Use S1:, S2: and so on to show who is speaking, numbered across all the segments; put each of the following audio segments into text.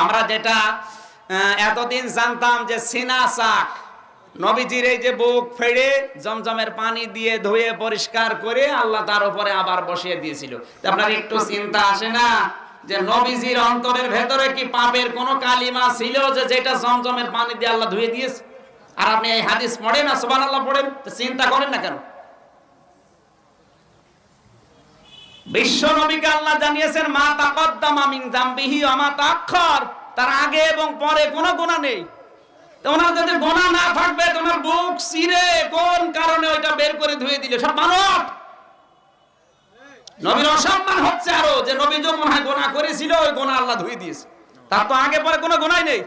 S1: আমরা যেটা এতদিন জানতাম যে সিনা চাক, নবীজির এই যে বুক ফেড়ে জমজমের পানি দিয়ে ধুয়ে পরিষ্কার করে আল্লাহ তার উপরে আবার বসিয়ে দিয়েছিল। আপনার একটু চিন্তা আসে না যে নবীজির অন্তরের ভেতরে কি পাপের কোনো কালিমা ছিল যে যেটা জমজমের পানি দিয়ে আল্লাহ ধুয়ে দিয়েছে? আর আপনি এই হাদিস পড়েন না সুবহানাল্লাহ পড়েন, চিন্তা করেন না কেন? বিশ্ব নবীকে আল্লাহ জানিয়েছেন মা তাকদ্দামা মিন যামবিহি ওয়া মা তাআখার, তার আগে এবং পরে কোনো গুনাহ নেই। তো ওনার যদি গুনাহ না থাকবে তোমার বুক চিরে কোন কারণে ওইটা বের করে ধুয়ে দিলে? সব মানব নবীর অসম্মান হচ্ছে আরো, যে নবী যে মনে হয় গুনাহ করেছিল ওই গুনাহ আল্লাহ ধুয়ে দিয়েছে, তার তো আগে পরে কোনো গুনাহই নেই।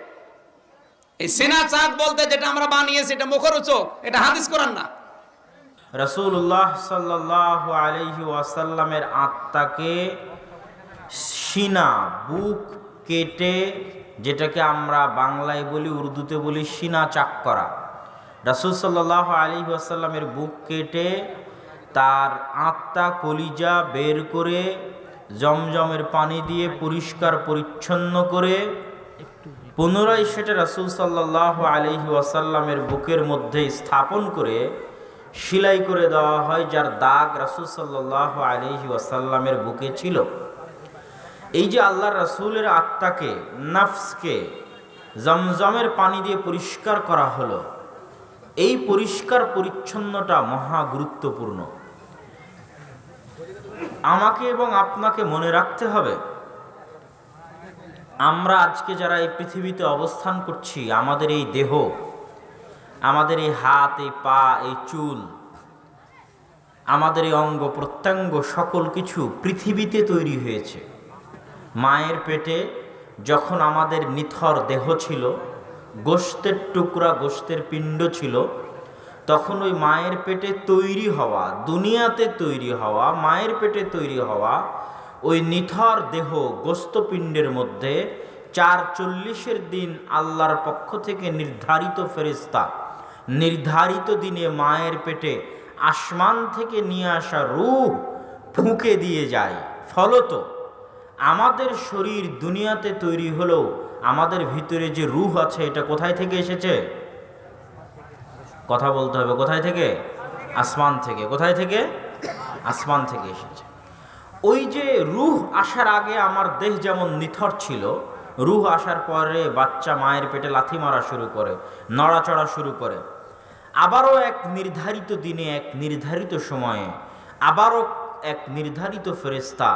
S1: এই সিনা চাক বলতে যেটা আমরা বানিয়েছি এটা মুখরোচক, এটা হাদিস কোরআন না।
S2: রাসূলুল্লাহ সাল্লাল্লাহু আলাইহি ওয়াসাল্লামের আত্মাকে সিনা, বুক কেটে, যেটাকে আমরা বাংলায় বলি, উর্দুতে বলি সিনা চাক করা। রাসূল সাল্লাল্লাহু আলাইহি ওয়াসাল্লামের বুক কেটে তার আত্মা কলিজা বের করে জমজমের পানি দিয়ে পরিষ্কার পরিচ্ছন্ন করে পুনরায় সেটা রাসূল সাল্লাল্লাহু আলাইহি ওয়াসাল্লামের বুকের মধ্যে স্থাপন করে সেলাই করে দেওয়া হয়, যার দাগ রাসূল সাল্লাল্লাহু আলাইহি ওয়াসাল্লামের বুকে ছিল। এই যে আল্লাহর রাসূলের আত্মাকে, নফসকে জমজমের পানি দিয়ে পরিষ্কার করা হলো, এই পরিষ্কার পরিচ্ছন্নতা মহা গুরুত্বপূর্ণ। আমাকে এবং আপনাকে মনে রাখতে হবে, আমরা আজকে যারা এই পৃথিবীতে অবস্থান করছি, আমাদের এই দেহ, আমাদের এই হাত, এই পা, এই চুল, আমাদের এই অঙ্গ প্রত্যঙ্গ, সকল কিছু পৃথিবীতে তৈরি হয়েছে। মায়ের পেটে যখন আমাদের নিথর দেহ ছিল, গোশতের টুকরা, গোশতের পিণ্ড ছিল, তখন ওই মায়ের পেটে তৈরি হওয়া, দুনিয়াতে তৈরি হওয়া, মায়ের পেটে তৈরি হওয়া ওই নিথর দেহ গোশতপিণ্ডের মধ্যে ৪৪ দিন আল্লাহর পক্ষ থেকে নির্ধারিত ফেরেশতা নির্ধারিত দিনে মায়ের পেটে আসমান থেকে নিয়ে আসা রূহ ফুঁকে দিয়ে যায়। ফলত আমাদের শরীর দুনিয়াতে তৈরি হলেও আমাদের ভিতরে যে রূহ আছে, এটা কোথায় থেকে এসেছে? কথা বলতে হবে, কোথায় থেকে? আসমান থেকে। কোথায় থেকে? আসমান থেকে এসেছে। ওই যে রূহ আসার আগে আমার দেহ যেমন নিথর ছিল, রূহ আসার পরে বাচ্চা মায়ের পেটে লাথি মারা শুরু করে, নড়াচড়া শুরু করে। আবারও এক নির্ধারিত দিনে, এক নির্ধারিত সময়ে, আবারও এক নির্ধারিত ফেরেশতা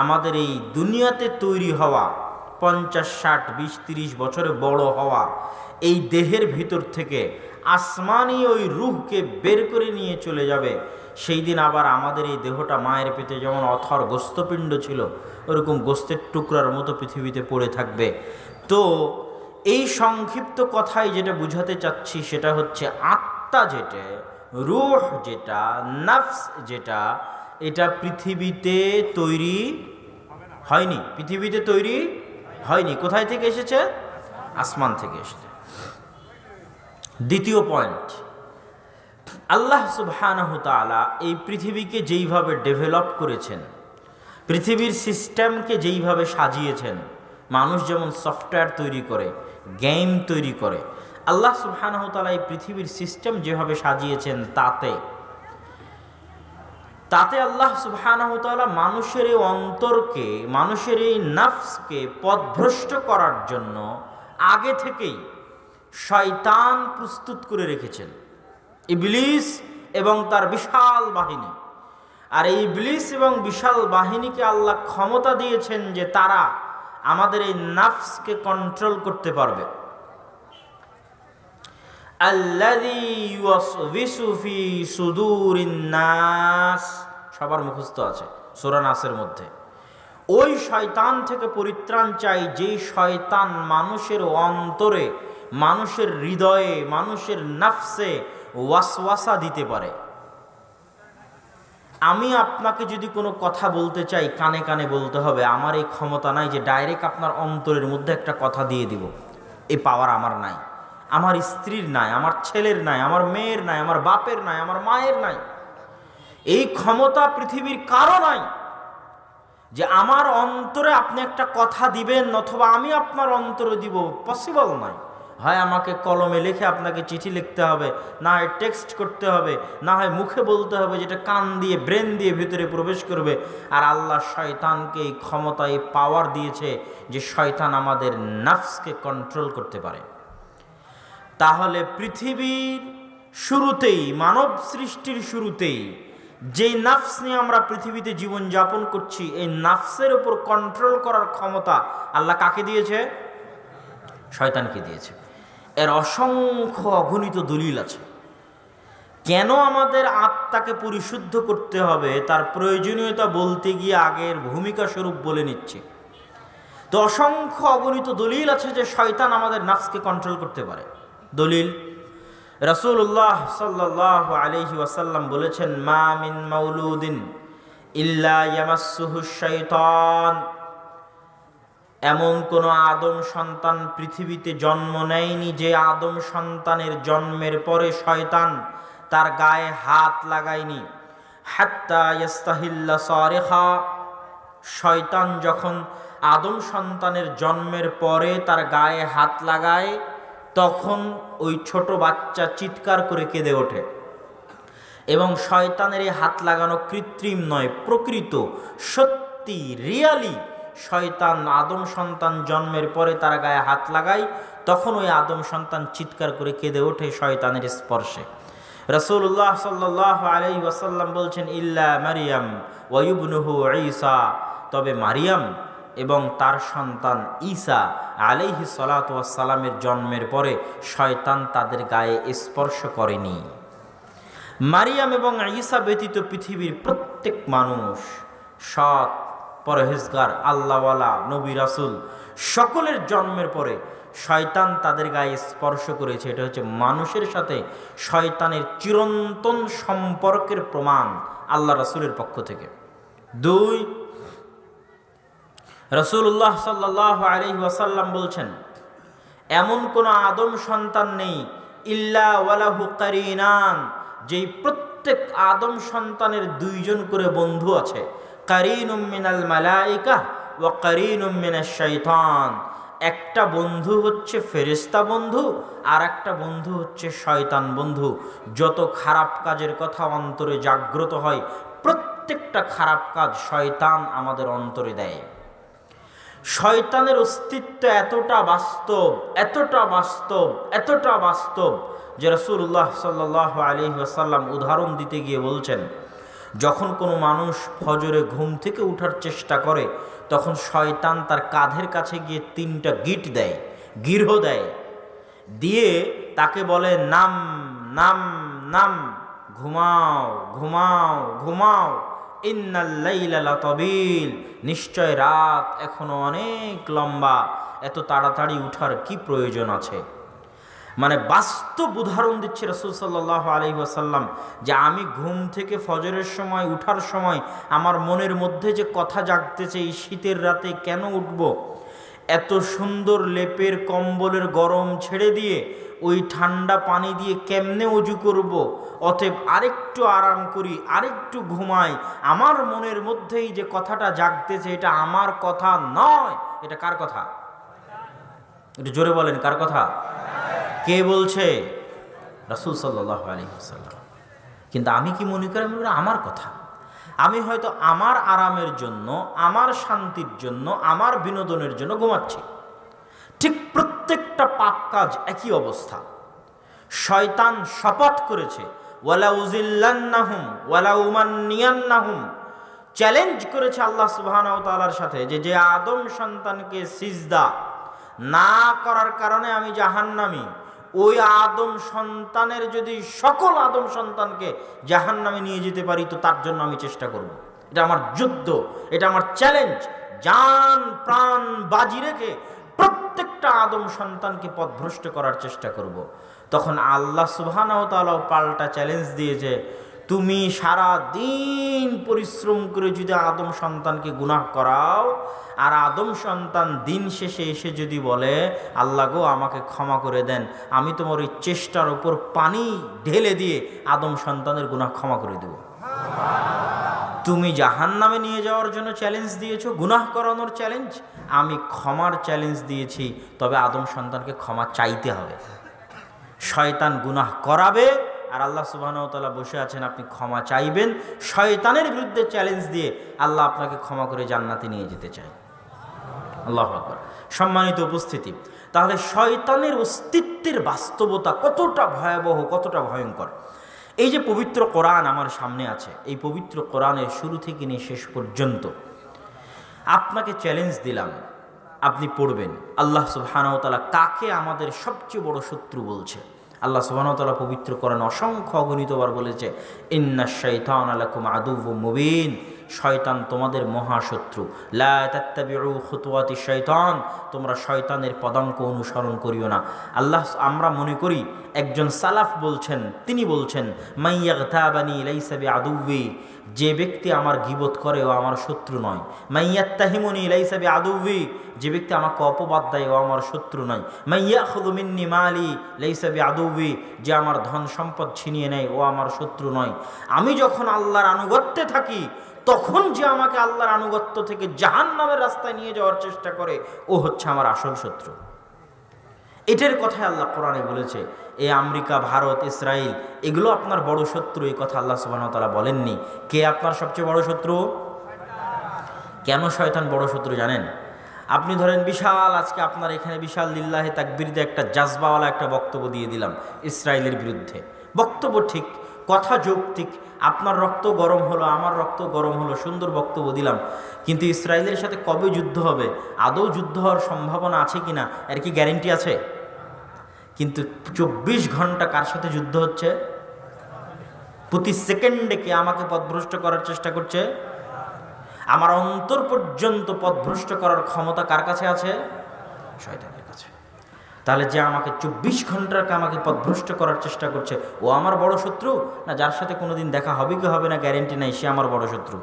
S2: আমাদের এই দুনিয়াতে তৈরি হওয়া 50, 60, 20, 30 বছরে বড় হওয়া এই দেহের ভিতর থেকে আসমানি ওই রূহকে বের করে নিয়ে চলে যাবে। সেই দিন আবার আমাদের এই দেহটা মায়ের পেটে যেমন অথর গোশতপিণ্ড ছিল, ওরকম গোশতের টুকরার মতো পৃথিবীতে পড়ে থাকবে। তো এই সংক্ষিপ্ত কথায় যেটা বুঝাতে চাচ্ছি সেটা হচ্ছে, আত্মা যেটা, রূহ যেটা, নফস যেটা, এটা পৃথিবীতে তৈরি হয়নি। পৃথিবীতে তৈরি হয়নি। কোথায় থেকে এসেছে? আসমান থেকে এসেছে। দ্বিতীয় পয়েন্ট, আল্লাহ সুবহানাহু তাআলা এই পৃথিবীকে যেইভাবে ডেভেলপ করেছেন, পৃথিবীর সিস্টেমকে যেইভাবে সাজিয়েছেন, মানুষ যেমন সফটওয়্যার তৈরি করে, গেম তৈরি করে, আল্লাহ সুবহানাহু তাআলা এই পৃথিবীর সিস্টেম যেভাবে সাজিয়েছেন, তাতে আল্লাহ সুবহানাহু তাআলা মানুষের এই অন্তরকে, মানুষের এই নফসকে পথভ্রষ্ট করার জন্য আগে থেকেই শয়তান প্রস্তুত করে রেখেছেন, ইবলিস এবং তার বিশাল বাহিনী। আর এই ইবলিস এবং বিশাল বাহিনীকে আল্লাহ ক্ষমতা দিয়েছেন যে তারা আমাদের এই নফসকে কন্ট্রোল করতে পারবে। আল্লাযী ইউওয়াসওয়িসু ফি সুদুরিন নাস, সবার মুখস্থ আছে সূরা নাসের মধ্যে। ওই শয়তান থেকে পরিত্রাণ চাই, যেই শয়তান মানুষের অন্তরে, মানুষের হৃদয়ে, মানুষের নফসে ওয়াসওয়াসা দিতে পারে। আমি আপনাকে যদি কোনো কথা বলতে চাই, কানে কানে বলতে হবে। আমার এই ক্ষমতা নাই যে ডাইরেক্ট আপনার অন্তরের মধ্যে একটা কথা দিয়ে দিব, এই পাওয়ার আমার নাই, আমার স্ত্রীর নাই, আমার ছেলের নাই, আমার মেয়ের নাই, আমার বাপের নাই, আমার মায়ের নাই। এই ক্ষমতা পৃথিবীর কারো নাই যে আমার অন্তরে আপনি একটা কথা দিবেন অথবা আমি আপনার অন্তরে দিব, পসিবল নয়। হয় আমাকে কলমে লিখে আপনাকে চিঠি লিখতে হবে, না হয় টেক্সট করতে হবে, না হয় মুখে বলতে হবে, যেটা কান দিয়ে ব্রেন দিয়ে ভিতরে প্রবেশ করবে। আর আল্লাহ শয়তানকে এই ক্ষমতা, এই পাওয়ার দিয়েছে যে শয়তান আমাদের নাফসকে কন্ট্রোল করতে পারে। তাহলে পৃথিবীর শুরুতেই, মানব সৃষ্টির শুরুতেই যেই নাফস নিয়ে আমরা পৃথিবীতে জীবন যাপন করছি, এই নাফসের উপর কন্ট্রোল করার ক্ষমতা আল্লাহ কাকে দিয়েছে? শয়তানকে দিয়েছে। এর অসংখ্য অগণিত দলিল আছে। কেন আমাদের আত্মাকে পরিশুদ্ধ করতে হবে তার প্রয়োজনীয়তা বলতে গিয়ে আগের ভূমিকা স্বরূপ বলে নিচ্ছি। তো অসংখ্য অগণিত দলিল আছে যে শয়তান আমাদের নাফসকে কন্ট্রোল করতে পারে। দলিল, রাসূলুল্লাহ সাল্লাল্লাহু আলাইহি ওয়াসাল্লাম বলেছেন, মা মিন মাউলুদিন ইল্লা ইয়ামাসসুহু শাইতান, এমন কোন আদম সন্তান পৃথিবীতে জন্ম নেয়নি যে আদম সন্তানের জন্মের পরে শয়তান তার গায়ে হাত লাগায়নি। হাত্তা ইয়াস্তাহিল্লা সারিখা, শয়তান যখন আদম সন্তানের জন্মের পরে তার গায়ে হাত লাগায় তখন ওই ছোট বাচ্চা চিৎকার করে কেঁদে ওঠে। এবং শয়তানের এই হাত লাগানো কৃত্রিম নয়, প্রকৃত, সত্যি, রিয়ালি। শয়তান আদম সন্তান জন্মের পরে তার গায়ে হাত লাগায়, তখন ওই আদম সন্তান চিৎকার করে কেঁদে ওঠে শয়তানের স্পর্শে। রাসূলুল্লাহ সাল্লাল্লাহু আলাইহি ওয়াসাল্লাম বলছেন, ইল্লা মারিয়াম ওয়া ইবনুহু ঈসা, তবে মারিয়াম এবং তার সন্তান ঈসা আলাইহিস সালাতু ওয়াস সালামের জন্মের পরে শয়তান তাদের গায়ে স্পর্শ করেনি। মারিয়াম এবং ঈসা ব্যতীত পৃথিবীর প্রত্যেক মানুষ, সৎ, পরহেজগার, আল্লাহওয়ালা, নবী রাসূল, সকলের জন্মের পরে শয়তান তাদের গায়ে স্পর্শ করেছে। এটা হচ্ছে মানুষের সাথে শয়তানের চিরন্তন সম্পর্কের প্রমাণ আল্লাহ রাসূলের পক্ষ থেকে। 2, রাসূলুল্লাহ সাল্লাল্লাহু আলাইহি ওয়াসাল্লাম বলছেন, এমন কোন আদম সন্তান নেই ইল্লা ওয়ালাহু কারিনান, যেই প্রত্যেক আদম সন্তানের 2 জন করে বন্ধু আছে। কারিনুম মিনাল মালাইকা ওয়া কারিনুম মিনাশ শাইতান, একটা বন্ধু হচ্ছে ফেরেশতা বন্ধু, আর একটা বন্ধু হচ্ছে শয়তান বন্ধু। যত খারাপ কাজের কথা অন্তরে জাগ্রত হয়, প্রত্যেকটা খারাপ কাজ শয়তান আমাদের অন্তরে দেয়। শয়তানের অস্তিত্ব এতটা বাস্তব, এতটা বাস্তব, এতটা বাস্তব যে রাসূলুল্লাহ সাল্লাল্লাহু আলাইহি ওয়াসাল্লাম উদাহরণ দিতে গিয়ে বলছেন, যখন কোনো মানুষ ফজরে ঘুম থেকে ওঠার চেষ্টা করে তখন শয়তান তার কাঁধের কাছে গিয়ে 3টা গিট দেয়, গিরহ দেয়, দিয়ে তাকে বলে, নাম নাম নাম, ঘুমাও ঘুমাও ঘুমাও, ইন্নাল লাইলা লাতাবিল, নিশ্চয় রাত এখনো অনেক লম্বা, এত তাড়াতাড়ি উঠার কি প্রয়োজন আছে। মানে বাস্তব উদাহরণ দিচ্ছে রাসূল সাল্লাল্লাহু আলাইহি ওয়াসাল্লাম যে আমি ঘুম থেকে ফজরের সময় উঠার সময় আমার মনের মধ্যে যে কথা জাগতেছে, এই শীতের রাতে কেন উঠব, এত সুন্দর লেপের কম্বলের গরম ছেড়ে দিয়ে ওই ঠান্ডা পানি দিয়ে কেমনে ওযু করব, অতএব আরেকটু আরাম করি, আরেকটু ঘুমাই। আমার মনের মধ্যেই যে কথাটা জাগতেছে এটা আমার কথা নয়, এটা কার কথা? একটু জোরে বলেন, কার কথা? কে বলছে? রাসূল সাল্লাল্লাহু আলাইহি ওয়াসাল্লাম। কিন্তু আমি কি মনে করি আমার কথা? আমি হয়তো আমার আরামের জন্য, আমার শান্তির জন্য, আমার বিনোদনের জন্য ঘুমাচ্ছি। ঠিক প্রত্যেকটা পাপ কাজ একই অবস্থা। শয়তান শপথ করেছে, ওয়ালা উযিল্লান্নাহুম ওয়ালা উমান্নিয়ান্নাহুম, চ্যালেঞ্জ করেছে আল্লাহ সুবহানাহু ওয়া তাআলার সাথে যে আদম সন্তানকে সিজদা না করার কারণে আমি জাহান্নামী, ওই আদম সন্তানের যদি সকল আদম সন্তানকে জাহান্নামে নিয়ে যেতে পারি তো তার জন্য আমি চেষ্টা করব। এটা আমার যুদ্ধ, এটা আমার চ্যালেঞ্জ। জান প্রাণ বাজি রেখে প্রত্যেকটা আদম সন্তানকে পথভ্রষ্ট করার চেষ্টা করব। তখন আল্লাহ সুবহানাহু ওয়া তাআলা পাল্টা চ্যালেঞ্জ দিয়েছে, তুমি সারা দিন পরিশ্রম করে যদি আদম সন্তানকে গুনাহ করাও, আর আদম সন্তান দিন শেষে এসে যদি বলে, আল্লাহ গো আমাকে ক্ষমা করে দেন, আমি তোমার ওই চেষ্টার উপর পানি ঢেলে দিয়ে আদম সন্তানের গুনাহ ক্ষমা করে দেব। তুমি জাহান্নামে নিয়ে যাওয়ার জন্য চ্যালেঞ্জ দিয়েছো, গুনাহ করানোর চ্যালেঞ্জ। আমি ক্ষমার চ্যালেঞ্জ দিয়েছি, তবে আদম সন্তানকে ক্ষমা চাইতে হবে। শয়তান গুনাহ করাবে আর আল্লাহ সুবহানাহু ওয়া তাআলা বসে আছেন, আপনি ক্ষমা চাইবেন। শয়তানের বিরুদ্ধে চ্যালেঞ্জ দিয়ে আল্লাহ আপনাকে ক্ষমা করে জান্নাতে নিয়ে যেতে চায়। আল্লাহু আকবার। সম্মানিত উপস্থিতি, তাহলে শয়তানের অস্তিত্বের বাস্তবতা কতটা ভয়াবহ, কতটা ভয়ঙ্কর। এই যে পবিত্র কোরআন আমার সামনে আছে, এই পবিত্র কোরআনের শুরু থেকে নিয়ে শেষ পর্যন্ত আপনাকে চ্যালেঞ্জ দিলাম, আপনি পড়বেন আল্লাহ সুবহানাহু ওয়া তাআলা কাকে আমাদের সবচেয়ে বড় শত্রু বলছে। আল্লাহ সুবহানাহু ওয়া তাআলা পবিত্র কোরআন অসংখ্য অগণিতবার বলেছে, ইন্নাশ শাইতানা লাকুম আদুউম মুবিন, শয়তান তোমাদের মহাশত্রু। লা তাত্তাবিউ খুতুওয়াতিশ শাইতান, তোমরা শয়তানের পদাঙ্ক অনুসরণ করিও না। আমরা মনে করি একজন সালাফ বলছেন, তিনি বলছেন মাইয়াগতাবানি লাইসা বিআদুউই, যে ব্যক্তি আমার গীবত করে ও আমার শত্রু নয়। মাইয়াত্তাহিমুনি লাইসা বিআদুউই, যে ব্যক্তি আমাকে অপবাদ দেয় ও আমার শত্রু নয়। মাইয়াখুযু মিন্নি মালি লাইসা বিআদুউই, যে আমার ধন সম্পদ ছিনিয়ে নেয় ও আমার শত্রু নয়। আমি যখন আল্লাহর আনুগত্যে থাকি, তখন যে আমাকে আল্লাহর আনুগত্য থেকে জাহান্নামের রাস্তায় নিয়ে যাওয়ার চেষ্টা করে, ও হচ্ছে আমার আসল শত্রু। এটার কথাই আল্লাহ কোরআনে বলেছে। এই আমেরিকা, ভারত, ইসরায়েল এগুলো আপনার বড় শত্রু, এই কথা আল্লাহ সুবহানাহু ওয়া তাআলা বলেননি। কে আপনার সবচেয়ে বড় শত্রু? কেন শয়তান বড় শত্রু জানেন? আপনি ধরেন বিশাল, আজকে আপনার এখানে বিশাল লিল্লাহে তাকবীর দিয়ে একটা জাজবাওয়ালা একটা বক্তব্য দিয়ে দিলাম ইসরায়েলের বিরুদ্ধে। বক্তব্য ঠিক, কথা যৌক্তিক, আপনার রক্ত গরম হলো, আমার রক্ত গরম হলো, সুন্দর বক্তব্য দিলাম। কিন্তু ইসরায়েলের সাথে কবে যুদ্ধ হবে, আদৌ যুদ্ধ হওয়ার সম্ভাবনা আছে কিনা, এর কি গ্যারেন্টি আছে? কিন্তু 24 ঘন্টা কার সাথে যুদ্ধ হচ্ছে? প্রতি সেকেন্ডে কে আমাকে পথভ্রষ্ট করার চেষ্টা করছে? আমার অন্তর পর্যন্ত পথভ্রষ্ট করার ক্ষমতা কার কাছে আছে? শয়তানের কাছে। তাহলে যে আমাকে 24 ঘন্টার আমাকে পথভ্রষ্ট করার চেষ্টা করছে, ও আমার বড় শত্রু? না যার সাথে কোনোদিন দেখা হবে কি হবে না গ্যারেন্টি নাই, সে আমার বড় শত্রু?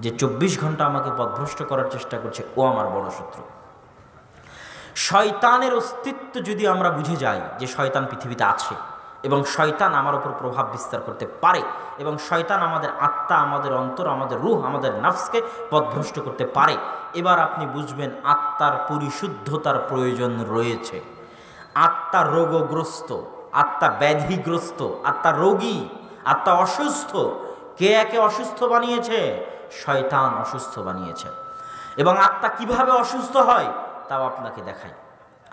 S2: যে 24 ঘন্টা আমাকে পথভ্রষ্ট করার চেষ্টা করছে, ও আমার বড় শত্রু। শয়তানের অস্তিত্ব যদি আমরা বুঝে যাই যে শয়তান পৃথিবীতে আছে এবং শয়তান আমার উপর প্রভাব বিস্তার করতে পারে, এবং শয়তান আমাদের আত্মা, আমাদের অন্তর, আমাদের রূহ, আমাদের নাফসকে পথভ্রষ্ট করতে পারে, এবার আপনি বুঝবেন আত্মার পরিশুদ্ধতার প্রয়োজন রয়েছে। আত্মা রোগগ্রস্ত, আত্মা ব্যাধিগ্রস্ত, আত্মা রোগী, আত্মা অসুস্থ। কে একে অসুস্থ বানিয়েছে? শয়তান অসুস্থ বানিয়েছে। এবং আত্মা কিভাবে অসুস্থ হয় তাও আপনাকে দেখাই।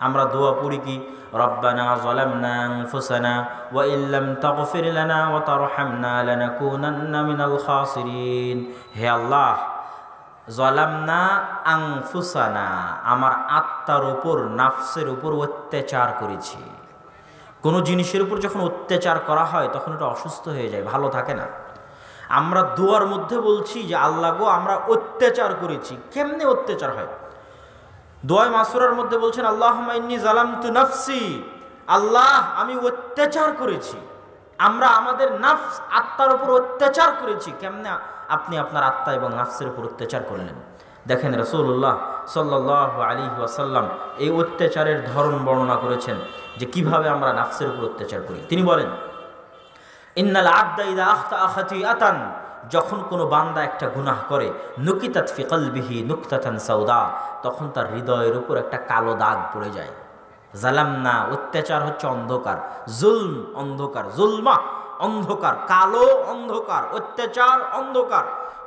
S2: আমরা দোয়া পড়ি কি? রব্বানা যালামনা আনফুসানা ওয়া ইল্লাম তাগফির লানা ওয়া তারহামনা লানাকুনান্না মিনাল খাসিরিন। হে আল্লাহ, যালামনা আনফুসানা, আমার আত্মার উপর, নাফসের উপর অত্যাচার করেছি। কোনো জিনিসের উপর যখন অত্যাচার করা হয় তখন এটা অসুস্থ হয়ে যায়, ভালো থাকে না। আমরা দোয়ার মধ্যে বলছি যে আল্লাহ গো, আমরা অত্যাচার করেছি। কেমনে অত্যাচার হয়? দোয়ায়ে মাসুরার মধ্যে বলছেন আল্লাহুম্মা ইন্নী যালামতু নাফসি, আল্লাহ আমি অত্যাচার করেছি। আমরা আমাদের নাফস, আত্মার উপর অত্যাচার করেছি। কেমনে আপনি আপনার আত্মা এবং নাফসের উপর অত্যাচার করলেন? দেখেন রাসূলুল্লাহ সাল্লাল্লাহু আলাইহি ওয়াসাল্লাম এই অত্যাচারের ধরন বর্ণনা করেছেন যে কিভাবে আমরা নাফসের উপর অত্যাচার করি। তিনি বলেন, ইন্নাল আবদা ইযা আখতাআ খাতিআতান, যখন কোনো বান্দা একটা গুনাহ করে, নুকিতাত ফি কলবিহি নুকতাতান সাউদা, তখন তার হৃদয়ের উপর একটা কালো দাগ পড়ে যায়। জালামনা, অত্যাচার হচ্ছে অন্ধকার, জুলম অন্ধকার, জুলমা অন্ধকার, কালো অন্ধকার, অত্যাচার অন্ধকার।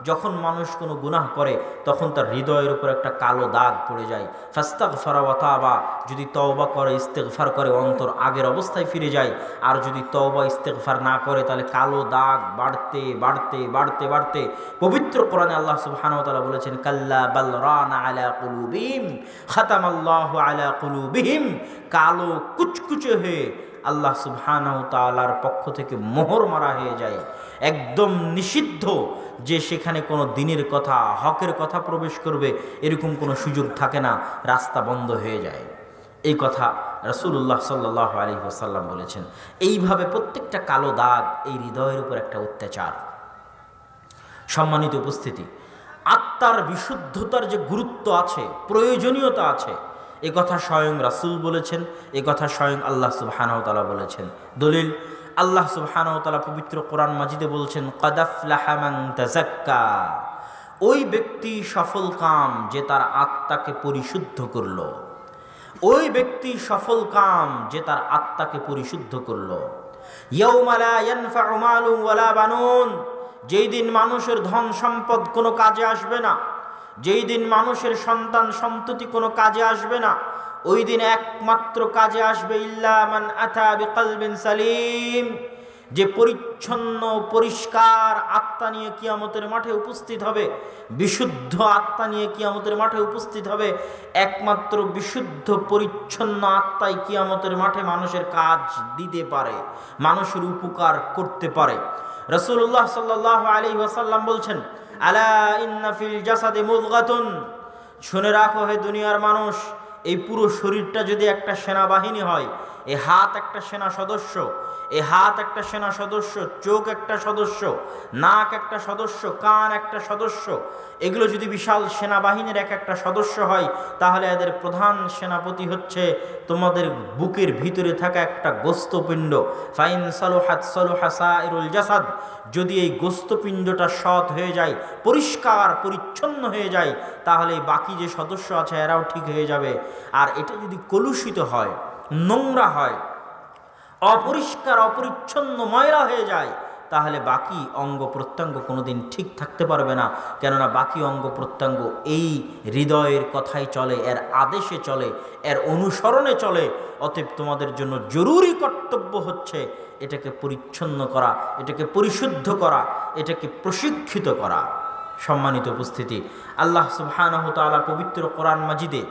S2: যখন মানুষ কোনো গুনাহ করে তখন তার হৃদয়ের উপর একটা কালো দাগ পড়ে যায়। ফাস্তাগফারা ওয়া তাবা, যদি তওবা করে, ইস্তেগফার করে, অন্তর আগের অবস্থায় ফিরে যায়। আর যদি তওবা ইস্তেগফার না করে তাহলে কালো দাগ বাড়তে বাড়তে বাড়তে বাড়তে পবিত্র কোরআনে আল্লাহ সুবহানাহু ওয়া তাআলা বলেছেন, কাল্লা বাল রানা আলা কুলুবিহিম খাতামাল্লাহু আলা কুলুবিহিম, কালো কুচকুচে হয়ে আল্লাহ সুবহানাহু ওয়া তাআলার পক্ষ থেকে মোহর মারা হয়ে যায়। একদম নিষিদ্ধ যে সেখানে কোনো দিনের কথা, হকের কথা প্রবেশ করবে, এরকম কোনো সুযোগ থাকে না, রাস্তা বন্ধ হয়ে যায়। এই কথা রাসূলুল্লাহ সাল্লাল্লাহু আলাইহি ওয়াসাল্লাম বলেছেন। এইভাবে প্রত্যেকটা কালো দাগ এই হৃদয়ের উপর একটা অত্যাচার। সম্মানিত উপস্থিতি, আত্মার বিশুদ্ধতার যে গুরুত্ব আছে, প্রয়োজনীয়তা আছে, এ কথা স্বয়ং রাসূল বলেছেন, এ কথা স্বয়ং আল্লাহ সুবহানাহু ওয়া তাআলা বলেছেন। দলিল আল্লাহ সুবহানাহু ওয়া তাআলা পবিত্র কোরআন মাজিদে বলছেন, ক্বাদ আফলাহা মান তাযাক্কা, ওই ব্যক্তি সফল কাম যে তার আত্মাকে পরিশুদ্ধ করলো। ওই ব্যক্তি সফল কাম যে তার আত্মাকে পরিশুদ্ধ করলো। ইয়াউমা লা ইয়ানফাউ মালুন ওয়ালা বানুন, যেই দিন মানুষের ধন সম্পদ কোনো কাজে আসবে না, যেই দিন মানুষের সন্তান সন্ততি কোনো কাজে আসবে না, ওই দিন একমাত্র কাজে আসবে ইল্লা মান আতা বিকলবিন সালিম, যে পরিচ্ছন্ন পরিষ্কার আত্মা নিয়ে কিয়ামতের মাঠে উপস্থিত হবে, বিশুদ্ধ আত্মা নিয়ে কিয়ামতের মাঠে উপস্থিত হবে। একমাত্র বিশুদ্ধ পরিচ্ছন্ন আত্মাই কিয়ামতের মাঠে মানুষের কাজ দিতে পারে, মানুষের উপকার করতে পারে। রাসূলুল্লাহ সাল্লাল্লাহু আলাইহি ওয়াসাল্লাম বলছেন, আলা ইন্না ফিল জাসাদি মুদগাতুন, শুনে রাখো হে দুনিয়ার মানুষ, এই পুরো শরীরটা যদি একটা সেনাবাহিনী হয়, এই হাত একটা সেনা সদস্য, এই হাত একটা সেনা সদস্য, চোখ একটা সদস্য, নাক একটা সদস্য, কান একটা সদস্য, এগুলো যদি বিশাল সেনাবাহিনীর এক একটা সদস্য হয়, তাহলে এদের প্রধান সেনাপতি হচ্ছে তোমাদের বুকের ভিতরে থাকা একটা গোস্তপিণ্ড। ফাইন সালুহাত সালুহা সাইরুল জাসাদ, যদি এই গোস্তপিণ্ডটা সৎ হয়ে যায়, পরিষ্কার পরিচ্ছন্ন হয়ে যায়, তাহলে বাকি যে সদস্য আছে এরাও ঠিক হয়ে যাবে। আর এটা যদি কলুষিত হয়, নোংরা হয়, অপরিষ্কার অপরিচ্ছন্ন ময়লা হয়ে যায়, তাহলে বাকি অঙ্গ প্রত্যঙ্গ কোনোদিন ঠিক থাকতে পারবে না। কেননা বাকি অঙ্গ প্রত্যঙ্গ এই হৃদয়ের কথাই চলে, এর আদেশে চলে, এর অনুসরণে চলে। অতএব তোমাদের জন্য জরুরি কর্তব্য হচ্ছে এটাকে পরিচ্ছন্ন করা, এটাকে পরিশুদ্ধ করা, এটাকে প্রশিক্ষিত করা। সম্মানিত উপস্থিতি, আল্লাহ সুবহানাহু ওয়া তাআলা পবিত্র কোরআন মাজিদে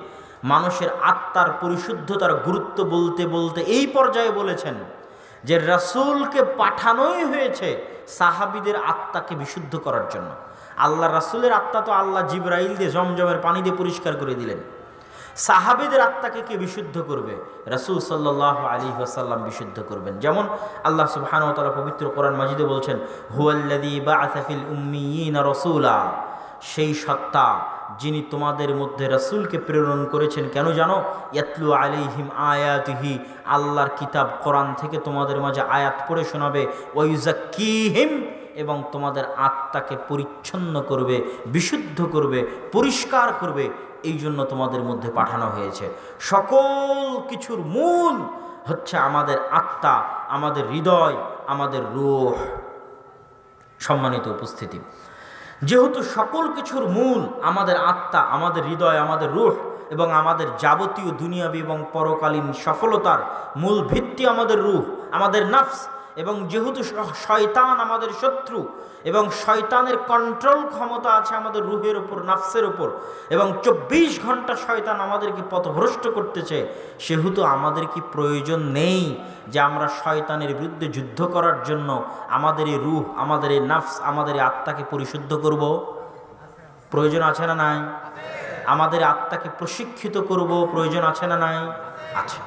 S2: মানুষের আত্মার পরিশুদ্ধতার গুরুত্ব বলতে বলতে এই পর্যায়ে বলেছেন যে রাসূলকে পাঠানোই হয়েছে সাহাবীদের আত্মাকে বিশুদ্ধ করার জন্য। আল্লাহ রাসূলের আত্মা তো আল্লাহ জিবরাইল দিয়ে জমজমের পানি দিয়ে পরিষ্কার করে দিলেন, সাহাবীদের আত্মাকে কে বিশুদ্ধ করবে? রাসূল সাল্লাল্লাহু আলাইহি ওয়াসাল্লাম বিশুদ্ধ করবেন। যেমন আল্লাহ সুবহানাহু ওয়া তাআলা পবিত্র কোরআন মাজিদে বলছেন, হুয়াল্লাযী বাআসা ফিল উম্মিয়িনা রাসূলা, সেই সত্তা যিনি তোমাদের মধ্যে রাসূলকে প্রেরণ করেছেন। কেন জানো? ইয়াতলু আলাইহিম আয়াতিহি, আল্লাহর কিতাব কোরআন থেকে তোমাদের মাঝে আয়াত পড়ে শোনাবে, ওয়া ইউযাক্কিহিম, এবং তোমাদের আত্মাকে পরিচ্ছন্ন করবে, বিশুদ্ধ করবে, পরিষ্কার করবে। এই জন্য তোমাদের মধ্যে পাঠানো হয়েছে। সকল কিছুর মূল হচ্ছে আমাদের আত্মা, আমাদের হৃদয়, আমাদের রূহ। সম্মানিত উপস্থিতি, যেহেতু সকল কিছুর মূল আমাদের আত্মা, আমাদের হৃদয়, আমাদের রূহ এবং আমাদের যাবতীয় দুনিয়াবি এবং পরকালীন সফলতার মূল ভিত্তি আমাদের রূহ, আমাদের নফস, এবং যেহেতু শয়তান আমাদের শত্রু এবং শয়তানের কন্ট্রোল ক্ষমতা আছে আমাদের রূহের উপর, নফসের উপর, এবং 24 ঘন্টা শয়তান আমাদেরকে পথভ্রষ্ট করতেছে, সেহেতু আমাদের কি প্রয়োজন নেই যে আমরা শয়তানের বিরুদ্ধে যুদ্ধ করার জন্য আমাদের এই রূহ, আমাদের এই নফস, আমাদের এই আত্মাকে পরিশুদ্ধ করব? প্রয়োজন আছে না নাই? আমাদের আত্মাকে প্রশিক্ষিত করব, প্রয়োজন আছে না নাই? আছে।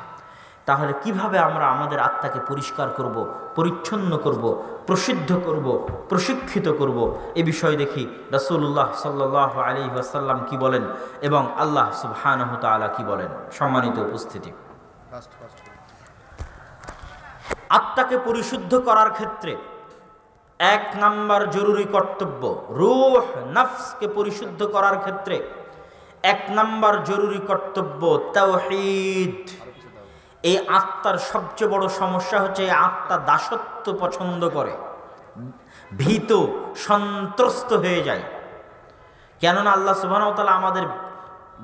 S2: তাহলে কিভাবে আমরা আমাদের আত্মাকে পরিষ্কার করব, পরিচ্ছন্ন করব, প্রসিদ্ধ করব, প্রশিক্ষিত করব? এ বিষয়ে দেখি রাসূলুল্লাহ সাল্লাল্লাহু আলাইহি ওয়াসাল্লাম কি বলেন এবং আল্লাহ সুবহানাহু ওয়া তাআলা কি বলেন। সম্মানিত উপস্থিতি, আত্মাকে পরিশুদ্ধ করার ক্ষেত্রে 1 নাম্বার জরুরি কর্তব্য, রূহ নফসকে পরিশুদ্ধ করার ক্ষেত্রে 1 নাম্বার জরুরি কর্তব্য তাওহীদ। এই আত্মার সবচেয়ে বড় সমস্যা হচ্ছে এই আত্মা দাসত্ব পছন্দ করে, ভীত সন্ত্রস্ত হয়ে যায়। কেননা আল্লাহ সুবহানাহু ওয়া তাআলা আমাদের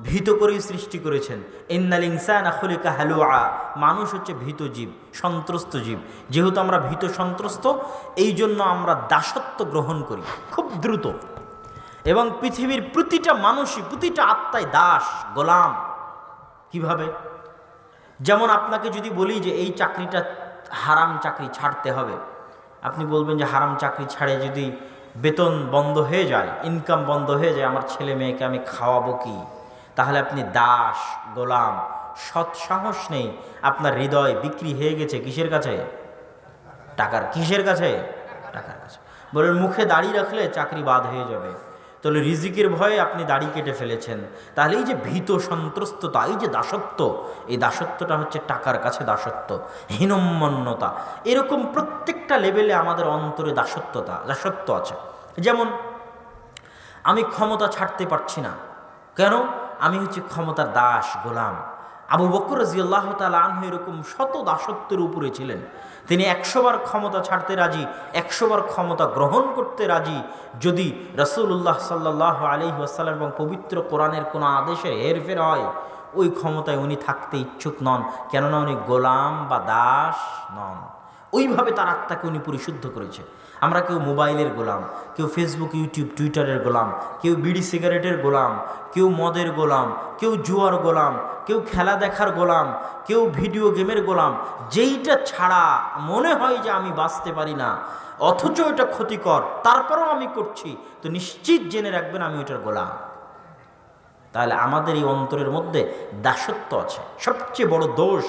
S2: ভীত করেই সৃষ্টি করেছেন। ইন্নাল ইনসানা খুলিকা হালুআ, মানুষ হচ্ছে ভীত জীব, সন্ত্রস্ত জীব। যেহেতু আমরা ভীত সন্ত্রস্ত, এই জন্য আমরা দাসত্ব গ্রহণ করি খুব দ্রুত, এবং পৃথিবীর প্রতিটা মানুষই, প্রতিটা আত্মাই দাস, গোলাম। কিভাবে? যেমন আপনাকে যদি বলি যে এই চাকরিটা হারাম চাকরি, ছাড়তে হবে, আপনি বলবেন যে হারাম চাকরি ছাড়ে যদি বেতন বন্ধ হয়ে যায়, ইনকাম বন্ধ হয়ে যায়, আমার ছেলে মেয়েকে আমি খাওয়াবো কি? তাহলে আপনি দাস, গোলাম, সৎ সাহস নেই, আপনার হৃদয় বিক্রি হয়ে গেছে কিসের কাছে? টাকার। কিসের কাছে? টাকার কাছে। বলেন মুখে দাড়ি রাখলে চাকরি বাদ হয়ে যাবে, তাহলে রিজিকের ভয়ে আপনি দাড়ি কেটে ফেলেছেন। তাহলে এই যে ভীত সন্ত্রস্ততা, এই যে দাসত্ব, এই দাসত্বটা হচ্ছে টাকার কাছে দাসত্ব, হীনম্মন্যতা। এরকম প্রত্যেকটা লেভেলে আমাদের অন্তরে দাসত্ব আছে। যেমন আমি ক্ষমতা ছাড়তে পারছি না, কেন? আমি হচ্ছে ক্ষমতার দাস, গোলাম। আবু বকর রাদিয়াল্লাহু তাআলা আনহু এরকম শত দাসত্বের উপরে ছিলেন। তিনি 100 বার ক্ষমতা ছাড়তে রাজি, 100 বার ক্ষমতা গ্রহণ করতে রাজি, যদি রাসূলুল্লাহ সাল্লাল্লাহু আলাইহি ওয়াসাল্লাম এবং পবিত্র কোরআনের কোনো আদেশে হেরফের হয়, ওই ক্ষমতায় উনি থাকতে ইচ্ছুক নন, কেননা উনি গোলাম বা দাস নন। ওইভাবে তার আত্মাকে উনি পরিশুদ্ধ করেছে। আমরা কেউ মোবাইলের গোলাম, কেউ ফেসবুক, ইউটিউব, টুইটারের গোলাম, কেউ বিড়ি সিগারেটের গোলাম, কেউ মদের গোলাম, কেউ জুয়ার গোলাম, কেউ খেলা দেখার গোলাম, কেউ ভিডিও গেমের গোলাম। যেইটা ছাড়া মনে হয় যে আমি বাঁচতে পারি না, অথচ এটা ক্ষতিকর, তারপরেও আমি করছি, তো নিশ্চিত জেনে রাখবেন আমি ওইটার গোলাম। তাহলে আমাদের এই অন্তরের মধ্যে দাসত্ব আছে। সবচেয়ে বড় দোষ,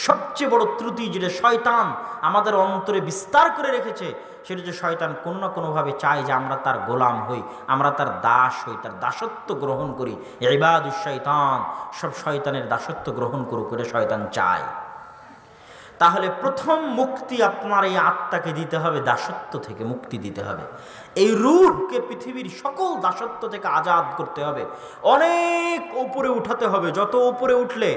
S2: সবচেয়ে বড় ত্রুটি যেটা শয়তান আমাদের অন্তরে বিস্তার করে রেখেছে, সেটা হচ্ছে শয়তান কোনো না কোনোভাবে চায় যে আমরা তার গোলাম হই, আমরা তার দাস হই, তার দাসত্ব গ্রহণ করি। ইবাদুশ শয়তান, সব শয়তানের দাসত্ব গ্রহণ করুক, করে শয়তান চায়। তাহলে প্রথম মুক্তি আপনার এই আত্মাকে দিতে হবে, দাসত্ব থেকে মুক্তি দিতে হবে। এই রূহকে পৃথিবীর সকল দাসত্ব থেকে আজাদ করতে হবে, অনেক উপরে উঠাতে হবে। যত উপরে উঠলে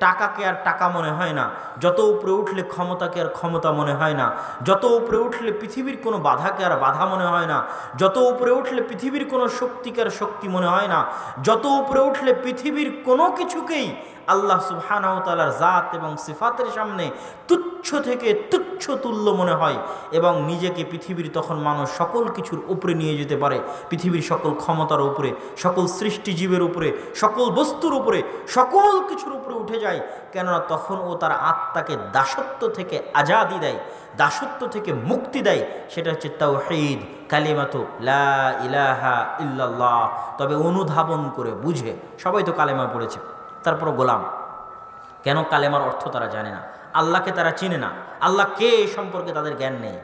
S2: টাকাকে আর টাকা মনে হয় না, যত উপরে উঠলে ক্ষমতাকে আর ক্ষমতা মনে হয় না, যত উপরে উঠলে পৃথিবীর কোনো বাধাকে আর বাধা মনে হয় না, যত উপরে উঠলে পৃথিবীর কোনো শক্তিকে আর শক্তি মনে হয় না, যত উপরে উঠলে পৃথিবীর কোনো কিছুকেই আল্লাহ সুবহানাহু ওয়া তাআলার জাত এবং সিফাতের সামনে তুচ্ছ থেকে তুচ্ছ তুল্য মনে হয়, এবং নিজেকে পৃথিবীর তখন মানুষ সকল কিছুর উপরে নিয়ে যেতে পারে, পৃথিবীর সকল ক্ষমতার উপরে, সকল সৃষ্টিজীবের উপরে, সকল বস্তুর উপরে, সকল কিছুর উপরে উঠে যায়। কেননা তখন ও তার আত্মাকে দাসত্ব থেকে আজাদি দেয়, দাসত্ব থেকে মুক্তি দেয়। সেটা হচ্ছে তাওহীদ, কালিমাতু লা ইলাহা ইল্লাল্লাহ। তবে অনুধাবন করে বুঝে, সবাই তো কালেমা পড়েছে, তারপর গোলাম। কেন? কালেমার অর্থ তারা জানে না, আল্লাহকে তারা চিনে না, আল্লাহ কে এই সম্পর্কে তাদের জ্ঞান নেই।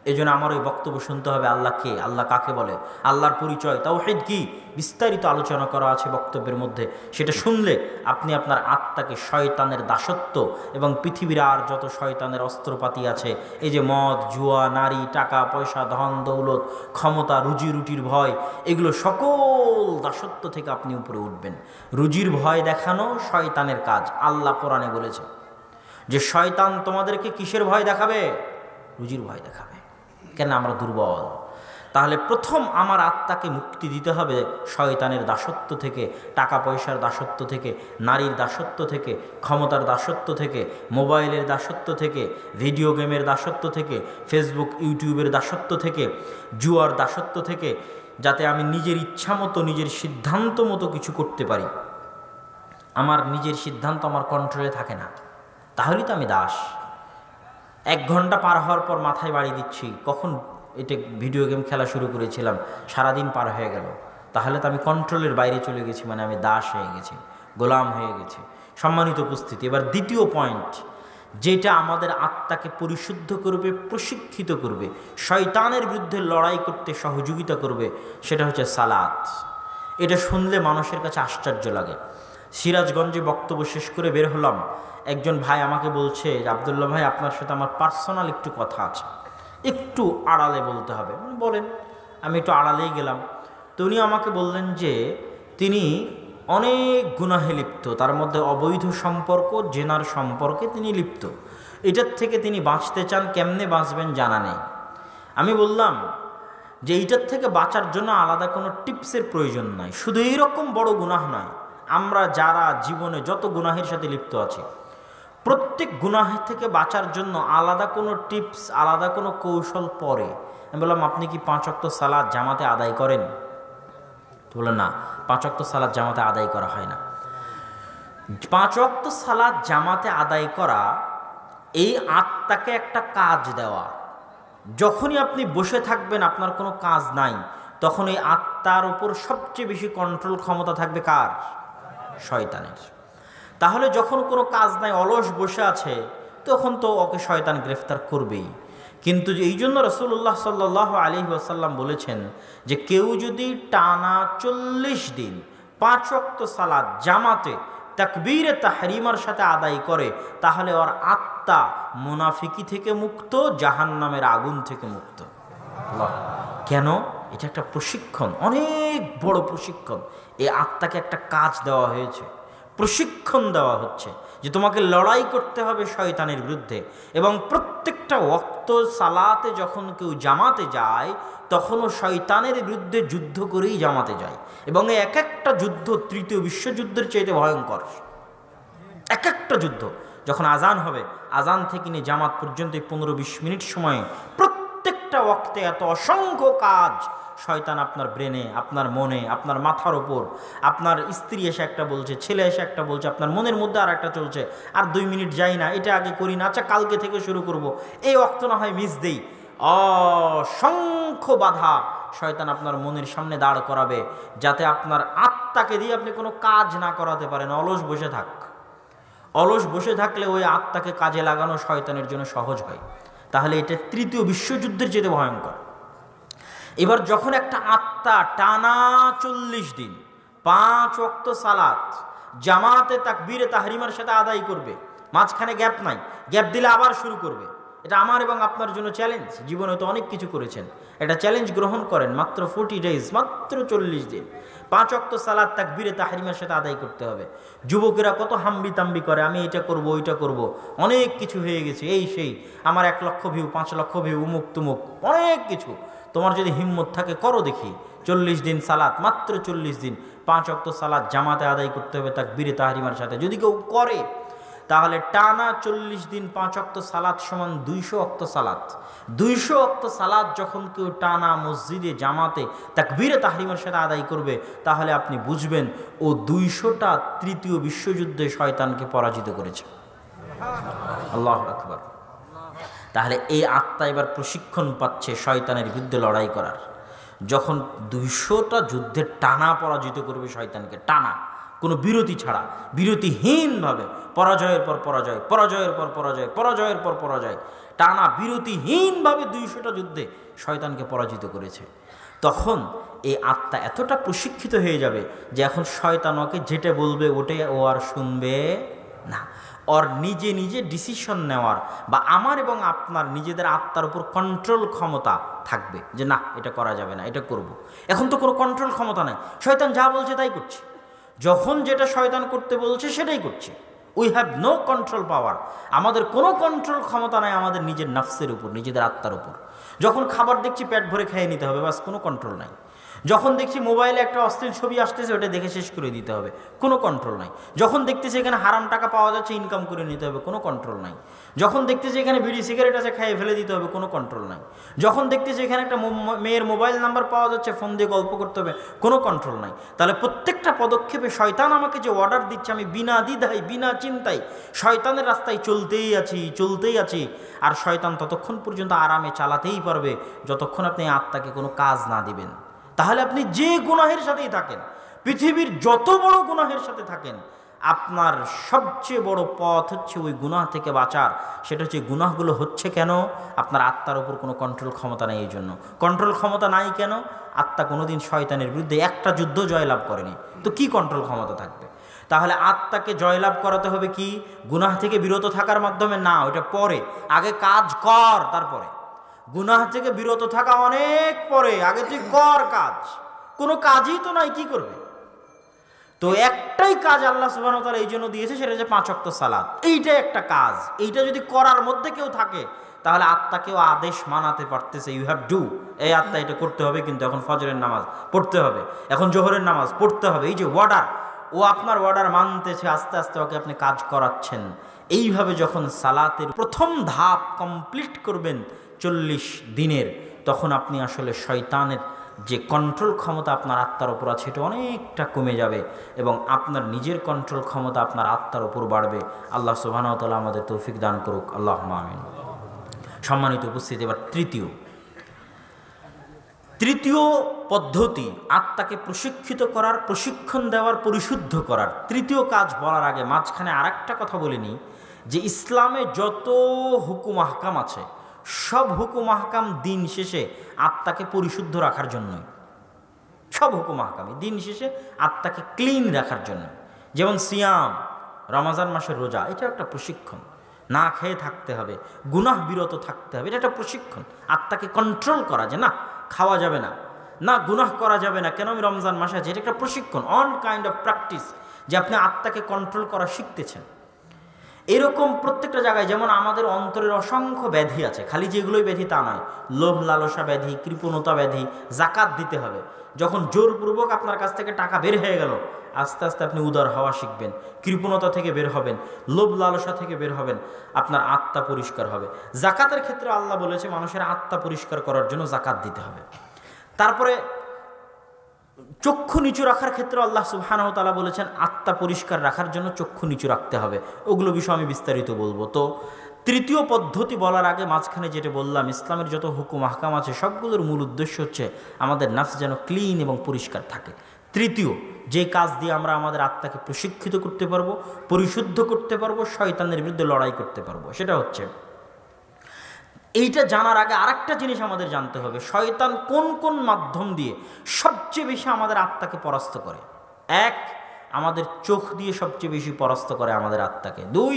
S2: এই জন্য আমার ওই বক্তব্য শুনতে হবে, আল্লাহ কে, আল্লাহ কাকে বলে, আল্লাহর পরিচয়, তাওহীদ কি, বিস্তারিত আলোচনা করা আছে বক্তব্যের মধ্যে। সেটা শুনলে আপনি আপনার আত্মাকে শয়তানের দাসত্ব এবং পৃথিবীর আর যত শয়তানের অস্ত্রপাতি আছে, এই যে মদ, জুয়া, নারী, টাকা পয়সা, ধন দৌলত, ক্ষমতা, রুজি রুটির ভয়, এগুলো সকল দাসত্ব থেকে আপনি উপরে উঠবেন। রুজির ভয় দেখানো শয়তানের কাজ। আল্লাহ কোরআনে বলেছে যে শয়তান তোমাদেরকে কিসের ভয় দেখাবে? রুজির ভয় দেখাবে। কেন? আমরা দুর্বল। তাহলে প্রথম আমার আত্মাকে মুক্তি দিতে হবে শয়তানের দাসত্ব থেকে, টাকা পয়সার দাসত্ব থেকে, নারীর দাসত্ব থেকে, ক্ষমতার দাসত্ব থেকে, মোবাইলের দাসত্ব থেকে, ভিডিও গেমের দাসত্ব থেকে, ফেসবুক ইউটিউবের দাসত্ব থেকে, জুয়ার দাসত্ব থেকে, যাতে আমি নিজের ইচ্ছা মতো, নিজের সিদ্ধান্ত মতো কিছু করতে পারি। আমার নিজের সিদ্ধান্ত আমার কন্ট্রোলে থাকে না, তাহলেই তো আমি দাস। 1 ঘন্টা পার হওয়ার পর মাথায় বাড়ি দিচ্ছি, কখন এটা ভিডিও গেম খেলা শুরু করেছিলাম, সারাদিন পার হয়ে গেল, তাহলে তো আমি কন্ট্রোলের বাইরে চলে গেছি, মানে আমি দাস হয়ে গেছি, গোলাম হয়ে গেছি। সম্মানিত উপস্থিতি, এবার দ্বিতীয় পয়েন্ট, যেটা আমাদের আত্মাকে পরিশুদ্ধ করবে, প্রশিক্ষিত করবে, শয়তানের বিরুদ্ধে লড়াই করতে সহযোগিতা করবে, সেটা হচ্ছে সালাত। এটা শুনলে মানুষের কাছে আশ্চর্য লাগে। সিরাজগঞ্জে বক্তব্য শেষ করে বের হলাম, একজন ভাই আমাকে বলছে যে আব্দুল্লাহ ভাই, আপনার সাথে আমার পার্সোনাল একটু কথা আছে, একটু আড়ালে বলতে হবে। বলেন। আমি একটু আড়ালেই গেলাম, তো উনি আমাকে বললেন যে তিনি অনেক গুনাহে লিপ্ত, তার মধ্যে অবৈধ সম্পর্ক, জেনার সম্পর্কে তিনি লিপ্ত। এটার থেকে তিনি বাঁচতে চান, কেমনে বাঁচবেন জানা নেই। আমি বললাম যে এইটার থেকে বাঁচার জন্য আলাদা কোনো টিপসের প্রয়োজন নাই, শুধু এইরকম বড় গুনাহ নয়, আমরা যারা জীবনে যত গুনাহের সাথে লিপ্ত আছি, প্রত্যেক গুনাহের থেকে বাঁচার জন্য আলাদা কোনো টিপস, আলাদা কোনো কৌশল পরে। আমি বললাম আপনি কি 5 ওয়াক্ত সালাত জামাতে আদায় করেন? তো বললেন না, 5 ওয়াক্ত সালাত জামাতে আদায় করা হয় না। 5 ওয়াক্ত সালাত জামাতে আদায় করা, এই আত্মাকে একটা কাজ দেওয়া। যখনই আপনি বসে থাকবেন, আপনার কোনো কাজ নাই, তখন এই আত্মার উপর সবচেয়ে বেশি কন্ট্রোল ক্ষমতা থাকবে কার? শয়তানের। তাহলে যখন কোনো কাজ নাই, অলস বসে আছে, তখন তো ওকে শয়তান গ্রেফতার করবেই। কিন্তু এই জন্য রাসূলুল্লাহ সাল্লাল্লাহু আলাইহি ওয়াসাল্লাম বলেছেন যে কেউ যদি টানা 40 দিন 5 ওয়াক্ত সালাত জামাতে তাকবীরে তাহরিমার সাথে আদায় করে, তাহলে ওর আত্মা মুনাফিকি থেকে মুক্ত, জাহান্নামের আগুন থেকে মুক্ত। আল্লাহ, কেন? এটা একটা প্রশিক্ষণ, অনেক বড় প্রশিক্ষণ। এই আত্মাকে একটা কাজ দেওয়া হয়েছে, প্রশিক্ষণ দেওয়া হচ্ছে যে তোমাকে লড়াই করতে হবে শয়তানের বিরুদ্ধে। এবং প্রত্যেকটা ওয়াক্ত সালাতে যখন কেউ জামাতে যায় তখনও শয়তানের বিরুদ্ধে যুদ্ধ করেই জামাতে যায়। এবং এই এক একটা যুদ্ধ তৃতীয় বিশ্বযুদ্ধের চাইতে ভয়ঙ্কর। এক একটা যুদ্ধ, যখন আজান হবে, আজান থেকে নিয়ে জামাত পর্যন্ত 15-20 মিনিট সময়ে প্রত্যেকটা ওয়াক্তে এত অসংখ্য কাজ শয়তান আপনার ব্রেনে, আপনার মনে, আপনার মাথার ওপর, আপনার স্ত্রী এসে একটা বলছে, ছেলে এসে একটা বলছে, আপনার মনের মধ্যে আর একটা চলছে, আর 2 মিনিট যাই না, এটা আগে করি না, আচ্ছা কালকে থেকে শুরু করব, এই ওয়াক্ত না হয় মিস দেই। অসংখ্য বাধা শয়তান আপনার মনের সামনে দাঁড় করাবে, যাতে আপনার আত্মাকে দিয়ে আপনি কোনো কাজ না করাতে পারেন। অলস বসে থাক। অলস বসে থাকলে ওই আত্মাকে কাজে লাগানো শয়তানের জন্য সহজ হয়। তাহলে এটা তৃতীয় বিশ্বযুদ্ধের চেয়ে ভয়ঙ্কর। এবার যখন একটা আত্মা টানা 40 দিন 5 ওয়াক্ত সালাত জামাতে তাকবীরে তাহরিমার সাথে আদায় করবে, মাঝখানে গ্যাপ নাই, গ্যাপ দিলে আবার শুরু করবে, এটা আমার এবং আপনার জন্য চ্যালেঞ্জ। জীবনে তো অনেক কিছু করেছেন, এটা চ্যালেঞ্জ গ্রহণ করেন। মাত্র 40 ডেজ, মাত্র 40 দিন 5 ওয়াক্ত সালাত তাকবীরে তাহরিমার সাথে আদায় করতে হবে। যুবকেরা কত হাম্বি তাম্বি করে, আমি এটা করব, ওইটা করব, অনেক কিছু হয়ে গেছে, এই সেই, আমার 1 লক্ষ ভিউ, 5 লক্ষ ভিউ, উমুক তুমুক, অনেক কিছু। তোমার যদি হিম্মত থাকে করো দেখি। 40 দিন সালাত, মাত্র 40 দিন 5 ওয়াক্ত সালাত জামাতে আদায় করতে হবে তাকবীরে তাহরিমার সাথে। যদি কেউ করে তাহলে টানা 40 দিন 5 ওয়াক্ত সালাত সমান 200 ওয়াক্ত সালাত। 200 ওয়াক্ত সালাত যখন কেউ টানা মসজিদে জামাতে তাকবীরে তাহরিমার সাথে আদায় করবে, তাহলে আপনি বুঝবেন ও 200টা তৃতীয় বিশ্বযুদ্ধে শয়তানকে পরাজিত করেছে। আল্লাহু আকবার। তাহলে এই আত্মা এবার প্রশিক্ষণ পাচ্ছে শয়তানের বিরুদ্ধে লড়াই করার। যখন 200টা যুদ্ধে টানা পরাজিত করবে শয়তানকে, টানা, কোনো বিরতি ছাড়া, বিরতিহীনভাবে, পরাজয়ের পর পরাজয়, পরাজয়ের পর পরাজয়, পরাজয়ের পর পরাজয়, টানা বিরতিহীনভাবে 200টা যুদ্ধে শয়তানকে পরাজিত করেছে, তখন এই আত্মা এতটা প্রশিক্ষিত হয়ে যাবে যে এখন শয়তান ওকে যেটা বলবে ওটাই ও আর শুনবে না। ওর নিজে নিজে ডিসিশন নেওয়ার বা আমার এবং আপনার নিজেদের আত্মার উপর কন্ট্রোল ক্ষমতা থাকবে যে না, এটা করা যাবে না, এটা করব। এখন তো কোনো কন্ট্রোল ক্ষমতা নাই, শয়তান যা বলছে তাই করছে। যখন যেটা শয়তান করতে বলছে সেটাই করছে। উই হ্যাভ নো কন্ট্রোল পাওয়ার। আমাদের কোনো কন্ট্রোল ক্ষমতা নাই আমাদের নিজের নফসের উপর, নিজেদের আত্মার উপর। যখন খাবার দেখছি পেট ভরে খেয়ে নিতে হবে, বাস, কোনো কন্ট্রোল নাই। যখন দেখছি মোবাইলে একটা অশ্লীল ছবি আসতেছে ওটা দেখে শেষ করে দিতে হবে, কোনো কন্ট্রোল নাই। যখন দেখতেছি এখানে হারাম টাকা পাওয়া যাচ্ছে ইনকাম করে নিতে হবে, কোনো কন্ট্রোল নাই। যখন দেখতেছি এখানে বিড়ি সিগারেট আছে খেয়ে ফেলে দিতে হবে, কোনো কন্ট্রোল নাই। যখন দেখতেছি এখানে একটা মেয়ের মোবাইল নাম্বার পাওয়া যাচ্ছে ফোন দিয়ে গল্প করতে হবে, কোনো কন্ট্রোল নাই। তাহলে প্রত্যেকটা পদক্ষেপে শয়তান আমাকে যে অর্ডার দিচ্ছে, আমি বিনা দ্বিধায় বিনা চিন্তায় শয়তানের রাস্তায় চলতেই আছি। আর শয়তান ততক্ষণ পর্যন্ত আরামে চালাতেই পারবে যতক্ষণ আপনি আত্মাকে কোনো কাজ না দিবেন। তাহলে আপনি যে গুনাহের সাথেই থাকেন, পৃথিবীর যত বড় গুনাহের সাথে থাকেন, আপনার সবচেয়ে বড় পথ হচ্ছে ওই গুনাহ থেকে বাঁচার। সেটা হচ্ছে গুনাহগুলো হচ্ছে কেন? আপনার আত্মার উপর কোনো কন্ট্রোল ক্ষমতা নেই। এই জন্য কন্ট্রোল ক্ষমতা নাই কেন? আত্মা কোনোদিন শয়তানের বিরুদ্ধে একটা যুদ্ধ জয়লাভ করেনি, তো কি কন্ট্রোল ক্ষমতা থাকবে? তাহলে আত্মাকে জয়লাভ করাতে হবে কি? গুনাহ থেকে বিরত থাকার মাধ্যমে না, ওইটা পরে, আগে কাজ কর, তারপরে। গুনাহ থেকে বিরত থাকা অনেক পরে, আগে তুই কর কাজ। কোনো কাজই তো নাই, কি করবে? তো একটাই কাজ আল্লাহ সুবহানাহু ওয়া তাআলা এই জন্য দিয়েছে, সেটা হচ্ছে 5 ওয়াক্ত সালাত। এইটাই একটা কাজ। এইটা যদি করার মধ্যে কেউ থাকে তাহলে আত্মাকেও আদেশ মানাতে পারতেছে, ইউ হ্যাভ ডু, এই আত্মা এটা করতে হবে, কিন্তু এখন ফজরের নামাজ পড়তে হবে, এখন জোহরের নামাজ পড়তে হবে। এই যে অর্ডার, ও আপনার অর্ডার মানতেছে, আস্তে আস্তে ওকে আপনি কাজ করাচ্ছেন। এইভাবে যখন সালাতের প্রথম ধাপ কমপ্লিট করবেন 40 দিনের, তখন আপনি আসলে শয়তানের যে কন্ট্রোল ক্ষমতা আপনার আত্মার উপর আছে এটা অনেকটা কমে যাবে এবং আপনার নিজের কন্ট্রোল ক্ষমতা আপনার আত্মার উপর বাড়বে। আল্লাহ সুবহানাহু ওয়া তাআলা আমাদের তৌফিক দান করুক, আল্লাহুম্মা আমিন। সম্মানিত উপস্থিতি, এবার তৃতীয় পদ্ধতি, আত্মাকে প্রশিক্ষিত করার, প্রশিক্ষণ দেওয়ার, পরিশুদ্ধ করার তৃতীয় কাজ বলার আগে মাঝখানে আরেকটা কথা বলিনি, যে ইসলামে যত হুকুম আহকাম আছে সব হুকুম আহকাম দিন শেষে আত্মাকে পরিশুদ্ধ রাখার জন্যই। সব হুকুম আহকামই দিন শেষে আত্মাকে ক্লিন রাখার জন্য। যেমন সিয়াম, রমজান মাসের রোজা, এটা একটা প্রশিক্ষণ। না খেয়ে থাকতে হবে, গুনাহ বিরত থাকতে হবে, এটা একটা প্রশিক্ষণ। আত্মাকে কন্ট্রোল করা, যে না খাওয়া যাবে না, না গুনাহ করা যাবে না, কেন আমি রমজান মাসে আছি, এটা একটা প্রশিক্ষণ, অন কাইন্ড অফ প্র্যাকটিস, যে আপনি আত্মাকে কন্ট্রোল করা শিখতেছেন। এরকম প্রত্যেকটা জায়গায় যেমন আমাদের অন্তরের অসংখ্য ব্যাধি আছে, খালি যেগুলোই ব্যাধি তা নয়, লোভ লালসা ব্যাধি, কৃপণতা ব্যাধি, জাকাত দিতে হবে। যখন জোরপূর্বক আপনার কাছ থেকে টাকা বের হয়ে গেল, আস্তে আস্তে আপনি উদার হওয়া শিখবেন, কৃপণতা থেকে বের হবেন, লোভ লালসা থেকে বের হবেন, আপনার আত্মা পরিষ্কার হবে। জাকাতের ক্ষেত্রে আল্লাহ বলেছে মানুষের আত্মা পরিষ্কার করার জন্য জাকাত দিতে হবে। তারপরে চক্ষু নিচু রাখার ক্ষেত্রে আল্লাহ সুবহানাহু ওয়া তাআলা বলেছেন আত্মা পরিষ্কার রাখার জন্য চক্ষু নিচু রাখতে হবে। ওগুলো বিষয় আমি বিস্তারিত বলবো। তো তৃতীয় পদ্ধতি বলার আগে মাঝখানে যেটা বললাম, ইসলামের যত হুকুম আহকাম আছে সবগুলোর মূল উদ্দেশ্য হচ্ছে আমাদের নাফস যেন ক্লিন এবং পরিষ্কার থাকে। তৃতীয় যে কাজ দিয়ে আমরা আমাদের আত্মাকে প্রশিক্ষিত করতে পারবো, পরিশুদ্ধ করতে পারবো, শয়তানের বিরুদ্ধে লড়াই করতে পারবো, সেটা হচ্ছে, এইটা জানার আগে আরেকটা জিনিস আমাদের জানতে হবে, শয়তান কোন কোন মাধ্যম দিয়ে সবচেয়ে বেশি আমাদের আত্মাকে পরাস্ত করে। এক, আমাদের চোখ দিয়ে সবচেয়ে বেশি পরাস্ত করে আমাদের আত্মাকে। দুই,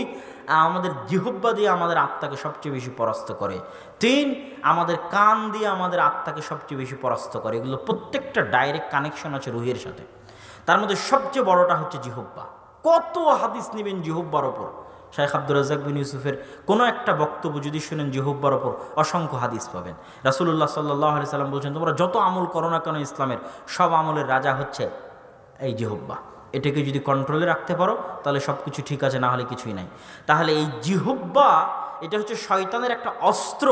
S2: আমাদের জিহ্বা দিয়ে আমাদের আত্মাকে সবচেয়ে বেশি পরাস্ত করে। তিন, আমাদের কান দিয়ে আমাদের আত্মাকে সবচেয়ে বেশি পরাস্ত করে। এগুলো প্রত্যেকটা ডাইরেক্ট কানেকশন আছে রুহের সাথে। তার মধ্যে সবচেয়ে বড়টা হচ্ছে জিহ্বা। কত হাদিস নেবেন জিহ্বার ওপর। শাইখ আব্দুর রাজ্জাক বিন ইউসুফের কোনো একটা বক্তব্য যদি শুনেন জিহ্বার ওপর, অসংখ্য হাদিস পাবেন। রাসূলুল্লাহ সাল্লাল্লাহু আলাইহি সাল্লাম বলছেন, তোমরা যত আমল করো না কেন ইসলামের, সব আমলের রাজা হচ্ছে এই জিহ্বা। এটাকে যদি কন্ট্রোলে রাখতে পারো তাহলে সব কিছু ঠিক আছে, না হলে কিছুই নাই। তাহলে এই জিহ্বা, এটা হচ্ছে শয়তানের একটা অস্ত্র,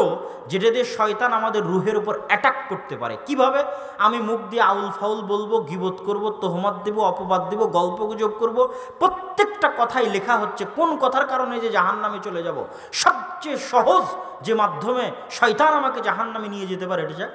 S2: যেটা দিয়ে শয়তান আমাদের রুহের উপর অ্যাটাক করতে পারে। কিভাবে? আমি মুখ দিয়ে আউল ফাউল বলবো, গীবত করব, তোহমত দেব, অপবাদ দেব, গল্প গুজব করব, প্রত্যেকটা কথাই লেখা হচ্ছে কোন কথার কারণে যে জাহান্নামে চলে যাব। সবচেয়ে সহজ যে মাধ্যমে শয়তান আমাকে জাহান্নামে নিয়ে যেতে পারে, এটা হচ্ছে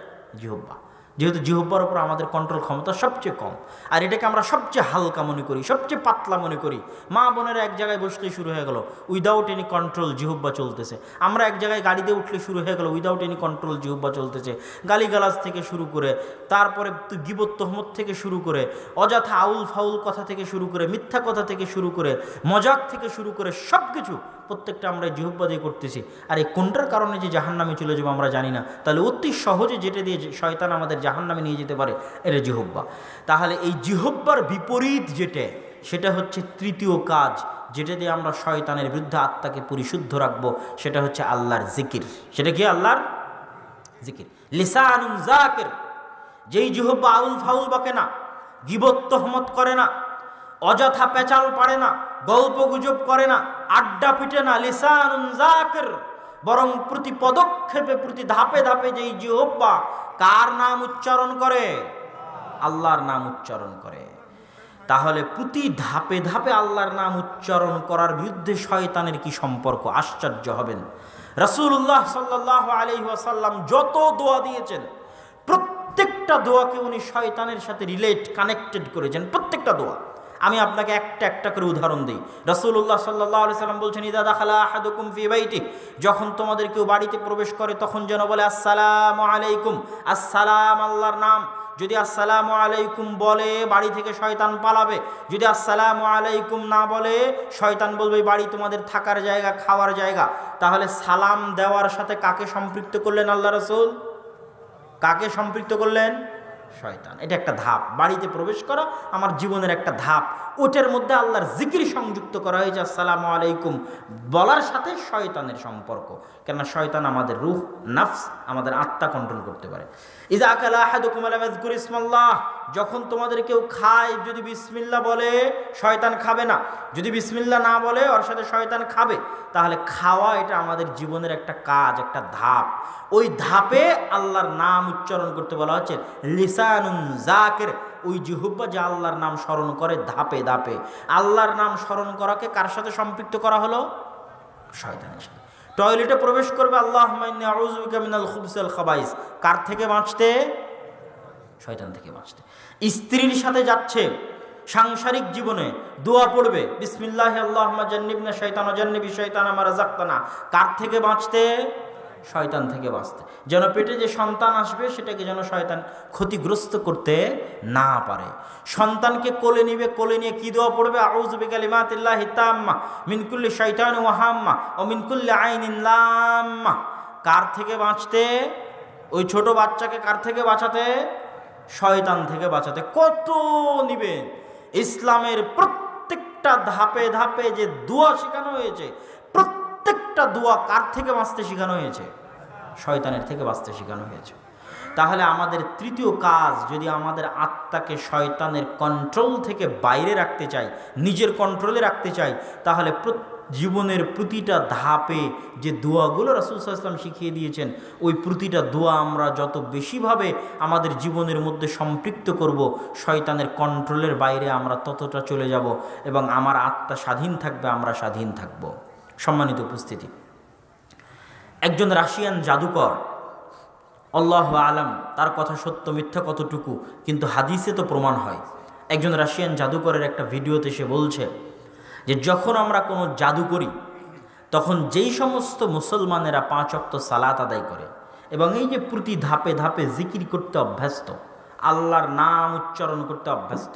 S2: জিহ্বা। যেহেতু জিহ্বার উপর আমাদের কন্ট্রোল ক্ষমতা সবচেয়ে কম, আর এটাকে আমরা সবচেয়ে হালকা মনে করি, সবচেয়ে পাতলা মনে করি। মা বোনেরা এক জায়গায় বসলেই শুরু হয়ে গেল, উইদাউট এনি কন্ট্রোল জিহ্বা চলতেছে। আমরা এক জায়গায় গাড়িতে উঠলে শুরু হয়ে গেল, উইদাউট এনি কন্ট্রোল জিহ্বা চলতেছে। গালিগালাজ থেকে শুরু করে, তারপরে গীবত তোহমত থেকে শুরু করে, অযথা আউল ফাউল কথা থেকে শুরু করে, মিথ্যা কথা থেকে শুরু করে, মজাক থেকে শুরু করে, সব কিছু প্রত্যেকটা আমরা জিহ্বা দিয়ে করতেছি। আর এই কোনটার কারণে যে জাহান্নামে চলে যাবো আমরা জানি না। তাহলে অতি সহজে যেটা দিয়ে শয়তান আমাদের জাহান্নামে নিয়ে যেতে পারে, এটা জিহ্বা। তাহলে এই জিহ্বার বিপরীত যেটা, সেটা হচ্ছে তৃতীয় কাজ, যেটা দিয়ে আমরা শয়তানের বিরুদ্ধে আত্মাকে পরিশুদ্ধ রাখবো, সেটা হচ্ছে আল্লাহর জিকির। সেটা কি? আল্লাহর জিকির। লিসানুন যাকির, যেই জিহ্বা আউল ফাউল বকে না, গীবত তোহমত করে না, অযথা পেঁচাল পারে না, গল্প গুজব করে না, আড্ডা পিটে না, লিসানুন যাকির, বরং প্রতি পদক্ষেপে, প্রতি ধাপে ধাপে যেই জিহ্বা কার নাম উচ্চারণ করে? আল্লাহর নাম উচ্চারণ করে। তাহলে প্রতি ধাপে ধাপে আল্লাহর নাম উচ্চারণ করার বিরুদ্ধে শয়তানের কি সম্পর্ক? আশ্চর্য হবেন। রাসূলুল্লাহ সাল্লাল্লাহু আলাইহি ওয়াসাল্লাম যত দোয়া দিয়েছেন, প্রত্যেকটা দোয়াকে উনি শয়তানের সাথে কানেক্টেড করেছেন, প্রত্যেকটা দোয়া। আমি আপনাকে একটা একটা করে উদাহরণ দিই। রাসূলুল্লাহ সাল্লাল্লাহু আলাইহি সাল্লাম বলছেন, ইযা দাখালা আহাদুকুম ফি বাইতি, যখন তোমাদের কেউ বাড়িতে প্রবেশ করে তখন যেন বলে আসসালামু আলাইকুম। আসসালাম আল্লাহর নাম। যদি আসসালামু আলাইকুম বলে, বাড়ি থেকে শয়তান পালাবে। যদি আসসালামু আলাইকুম না বলে, শয়তান বলবে বাড়ি তোমাদের থাকার জায়গা, খাওয়ার জায়গা। তাহলে সালাম দেওয়ার সাথে কাকে সম্পৃক্ত করলেন আল্লাহ রাসূল? কাকে সম্পৃক্ত করলেন? শয়তান। এটা একটা ধাপ, বাড়িতে প্রবেশ করা আমার জীবনের একটা ধাপ। ওটার মধ্যে আল্লাহর জিকির সংযুক্ত করা হয়েছে। আসসালামু আলাইকুম বলার সাথে শয়তানের সম্পর্ক, কেননা শয়তান আমাদের রূহ, নাফস, আমাদের আত্মা কন্ট্রোল করতে পারে। ইযা আকালা আহাদুকুম লা ইয়াযকুর ইসমাল্লাহ, যখন তোমাদের কেউ খায় যদি বিসমিল্লাহ বলে, শয়তান খাবে না। যদি বিসমিল্লাহ না বলে, ওর সাথে শয়তান খাবে। তাহলে খাওয়া এটা আমাদের জীবনের একটা কাজ, একটা ধাপ। ওই ধাপে আল্লাহর নাম উচ্চারণ করতে বলা হচ্ছে লিসানুন যাকির। ওই জিহ্বা যে আল্লাহর নাম স্মরণ করে ধাপে ধাপে। আল্লাহর নাম স্মরণ করাকে কার সাথে সম্পৃক্ত করা হলো? শয়তানের সাথে। টয়লেটে প্রবেশ করবে, আল্লাহুম্মা ইন্নী আউযু বিকা মিনাল খুবুসি ওয়াল খাবাইস, কার থেকে বাঁচতে? শয়তান থেকে বাঁচতে। স্ত্রীর সাথে যাচ্ছে, সাংসারিক জীবনে দোয়া পড়বে, বিসমিল্লাহি আল্লাহুম্মা জান্নিবনা শাইতান ওয়া জান্নিবি শাইতানা মা রাযাকতানা, কার থেকে বাঁচতে? শয়তান থেকে বাঁচতে, যেন পেটে যে সন্তান আসবে সেটাকে যেন শয়তান ক্ষতিগ্রস্ত করতে না পারে। সন্তানকে কোলে নিবে, কোলে নিয়ে কি দোয়া পড়বে? আউযু বিকালিমাতিল্লাহি তাম্মা মিন কুল্লি শাইতানিন ওয়া হাম্মা ওয়া মিন কুল্লি আইনিন লাম্মা। কার থেকে বাঁচতে? ওই ছোট বাচ্চাকে কার থেকে বাঁচাতে? শয়তান থেকে বাঁচাতে। কত নিবেন? ইসলামের প্রত্যেকটা ধাপে ধাপে যে দোয়া শেখানো হয়েছে, প্রত্যেকটা দোয়া কার থেকে বাঁচতে শেখানো হয়েছে? শয়তানের থেকে বাঁচতে শেখানো হয়েছে। তাহলে আমাদের তৃতীয় কাজ, যদি আমাদের আত্মাকে শয়তানের কন্ট্রোল থেকে বাইরে রাখতে চাই, নিজের কন্ট্রোলে রাখতে চাই, তাহলে জীবনের প্রতিটা ধাপে যে দোয়াগুলো রাসূল সাল্লাল্লাহু আলাইহি ওয়াসাল্লাম শিখিয়ে দিয়েছেন, ওই প্রতিটা দোয়া আমরা যত বেশিভাবে আমাদের জীবনের মধ্যে সম্পৃক্ত করব, শয়তানের কন্ট্রোলের বাইরে আমরা ততটা চলে যাব এবং আমার আত্মা স্বাধীন থাকবে, আমরা স্বাধীন থাকব। সম্মানিত উপস্থিতি, একজন রাশিয়ান জাদুকর, আল্লাহু আলাম তার কথা সত্য মিথ্যা কতটুকু, কিন্তু হাদিসে তো প্রমাণ হয়। একজন রাশিয়ান জাদুকরের একটা ভিডিওতে সে বলছে যে যখন আমরা কোনো জাদু করি, তখন যেই সমস্ত মুসলমানেরা 5 ওয়াক্ত সালাত আদায় করে এবং এই যে প্রতি ধাপে ধাপে জিকির করতে অভ্যস্ত, আল্লাহর নাম উচ্চারণ করতে অভ্যস্ত,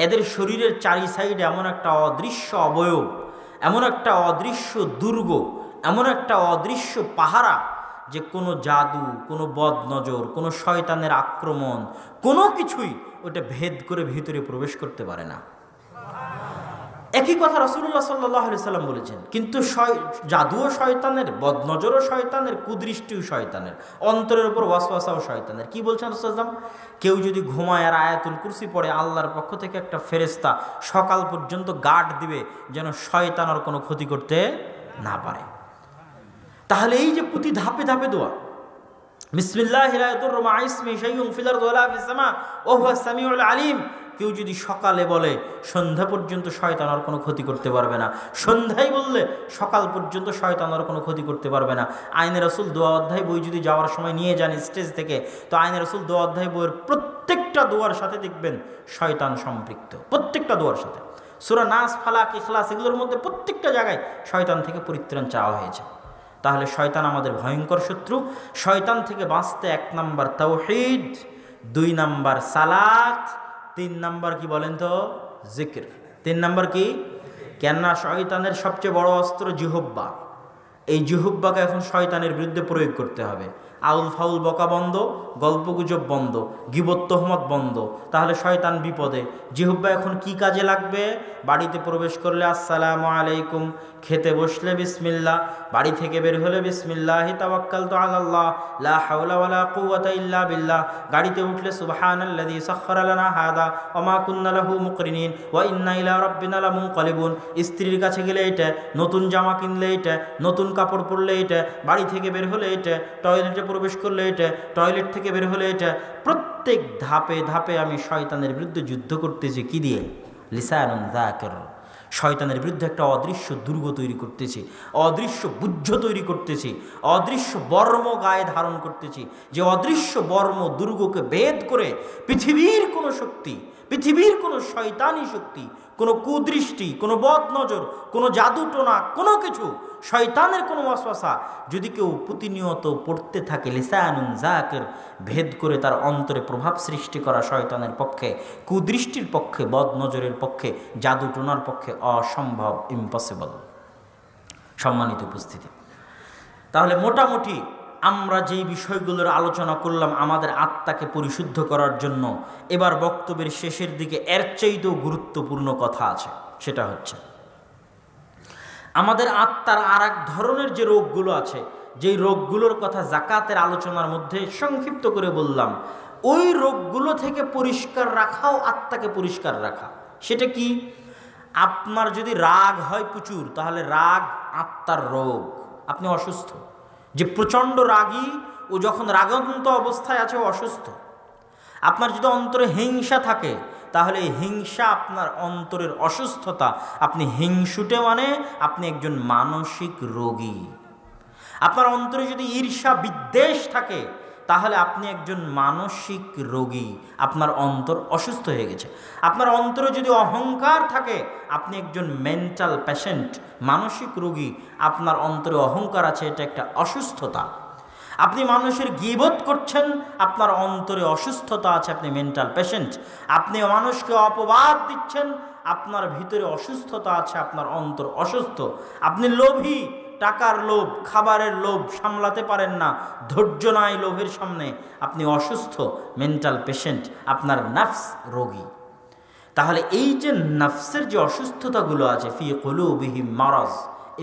S2: এদের শরীরের চারি সাইডে এমন একটা অদৃশ্য অবয়ব, এমন একটা অদৃশ্য দুর্গ, এমন একটা অদৃশ্য পাহারা, যে কোনো জাদু, কোনো বদনজর, কোনো শয়তানের আক্রমণ, কোনো কিছুই ওটা ভেদ করে ভিতরে প্রবেশ করতে পারে না। একই কথা রাসূলুল্লাহ সাল্লাল্লাহু আলাইহি সাল্লাম বলেছেন। কিন্তু জাদুও শয়তানের, বদনজরও শয়তানের, কুদৃষ্টিও শয়তানের, অন্তরের উপর ওয়াসওয়াসাও শয়তানের। কি বলছেন রাসূল সাল্লাল্লাহু আলাইহি সাল্লাম? কেউ যদি ঘুমায় আর আয়াতুল কুরসি পড়ে, আল্লাহর পক্ষ থেকে একটা ফেরেশতা সকাল পর্যন্ত গার্ড দিবে যেন শয়তান আর কোনো ক্ষতি করতে না পারে। তাহলে এই যে প্রতি ধাপে ধাপে দোয়া, বিসমিল্লাহি লা ইয়াদুররু মা ইসমিহি শাইউন ফিল আরদি ওয়ালা ফিস সামা ওয়া হুয়াস সামিউল আলিম, কেউ যদি সকালে বলে সন্ধ্যা পর্যন্ত শয়তান আর কোনো ক্ষতি করতে পারবে না, সন্ধ্যায় বললে সকাল পর্যন্ত শয়তান আর কোনো ক্ষতি করতে পারবে না। আইনে রাসূল দোয়া অধ্যায় বই যদি যাওয়ার সময় নিয়ে যান স্টেজ থেকে, তো আইনে রাসূল দোয়া অধ্যায় বইয়ের প্রত্যেকটা দোয়ার সাথে দেখবেন শয়তান সম্পৃক্ত, প্রত্যেকটা দোয়ার সাথে। সূরা নাস, ফালাক, ইখলাস এগুলোর মধ্যে প্রত্যেকটা জায়গায় শয়তান থেকে পরিত্রাণ চাওয়া হয়েছে। তাহলে শয়তান আমাদের ভয়ঙ্কর শত্রু। শয়তান থেকে বাঁচতে 1 নাম্বার তাওহীদ, 2 নাম্বার সালাত, 3 নাম্বার কি বলেন তো? জিকির। 3 নাম্বার কি? কেননা শয়তানের সবচেয়ে বড় অস্ত্র জিহ্বা। এই জিহ্বাকে এখন শয়তানের বিরুদ্ধে প্রয়োগ করতে হবে। আউল ফাউল বকা বন্ধ, গল্পগুজব বন্ধ, গীবত তোহমত বন্ধ, তাহলে শয়তান বিপদে। জিহ্বা এখন কি কাজে লাগবে? বাড়িতে প্রবেশ করলে আসসালামু আলাইকুম, খেতে বসলে বিসমিল্লাহ, বাড়ি থেকে বের হলে বিসমিল্লাহি তাওয়াক্কালতু আলাল্লাহ লা হাওলা ওয়ালা কুওয়াতা ইল্লা বিল্লাহ, গাড়িতে উঠলে সুবহানাল্লাযী সাখখারা লানা হাদা ওয়া মা কুন্না লাহু মুকরিনিন ওয়া ইন্না ইলা রাব্বিনা লামুনকালিবুন। স্ত্রীর কাছে গেলে এটা, নতুন জামা কিনলে এটা, নতুন কাপড় পরলে এটা, বাড়ি থেকে বের হলে এটা, টয়লেটে প্রবেশ করলে এটা, টয়লেট থেকে বের হলে এটা। প্রত্যেক ধাপে ধাপে আমি শয়তানের বিরুদ্ধে যুদ্ধ করতেছি। কি দিয়ে? লিসানুন যাকির। শয়তানের বিরুদ্ধে একটা অদৃশ্য দুর্গ তৈরি করতেছি, অদৃশ্য বুদ্ধ তৈরি করতেছি, অদৃশ্য বর্ম গায়ে ধারণ করতেছি, যে অদৃশ্য বর্ম দুর্গকে ভেদ করে পৃথিবীর কোনো শক্তি, পৃথিবীর কোনো শয়তানি শক্তি, কোনো কুদৃষ্টি, কোনো বদনজর, কোনো জাদুটোনা, কোনো কিছু, শয়তানের কোনো ওয়াসওয়াসা যদি কেউ প্রতিনিয়ত পড়তে থাকে, লিসানুন যাকির, ভেদ করে তার অন্তরে প্রভাব সৃষ্টি করা শয়তানের পক্ষে, কুদৃষ্টির পক্ষে, বদনজরের পক্ষে, জাদুটোনার পক্ষে অসম্ভব, ইম্পসিবল। সম্মানিত উপস্থিতি, তাহলে মোটামুটি আমরা যেই বিষয়গুলোর আলোচনা করলাম আমাদের আত্মাকে পরিশুদ্ধ করার জন্য, এবার বক্তব্যের শেষের দিকে এর চাইতেও গুরুত্বপূর্ণ কথা আছে। সেটা হচ্ছে আমাদের আত্মার আর এক ধরনের যে রোগগুলো আছে, যেই রোগগুলোর কথা জাকাতের আলোচনার মধ্যে সংক্ষিপ্ত করে বললাম, ওই রোগগুলো থেকে পরিষ্কার রাখাও আত্মাকে পরিষ্কার রাখা। সেটা কি? আপনার যদি রাগ হয় প্রচুর, তাহলে রাগ আত্মার রোগ, আপনি অসুস্থ। যে প্রচণ্ড রাগী, ও যখন রাগান্ত অবস্থায় আছে ও অসুস্থ। আপনার যদি অন্তরে হিংসা থাকে, তাহলে এই হিংসা আপনার অন্তরের অসুস্থতা। আপনি হিংসুটে মানে আপনি একজন মানসিক রোগী। আপনার অন্তরে যদি ঈর্ষা বিদ্বেষ থাকে, তাহলে আপনি একজন মানসিক রোগী, আপনার অন্তর অসুস্থ হয়ে গেছে। আপনার অন্তরে যদি অহংকার থাকে, আপনি একজন মেন্টাল পেশেন্ট, মানসিক রোগী। আপনার অন্তরে অহংকার আছে, এটা একটা অসুস্থতা। আপনি মানুষের গীবত করছেন, আপনার অন্তরে অসুস্থতা আছে, আপনি মেন্টাল পেশেন্ট। আপনি মানুষকে অপবাদ দিচ্ছেন, আপনার ভিতরে অসুস্থতা আছে, আপনার অন্তর অসুস্থ। আপনি লোভী, টাকার লোভ, খাবারের লোভ সামলাতে পারেন না, ধৈর্য নাই লোভের সামনে, আপনি অসুস্থ, মেন্টাল পেশেন্ট, আপনার নাফস রোগী। তাহলে এই যে নাফসের যে অসুস্থতাগুলো আছে, ফি কুলুবিহিম মারাজ,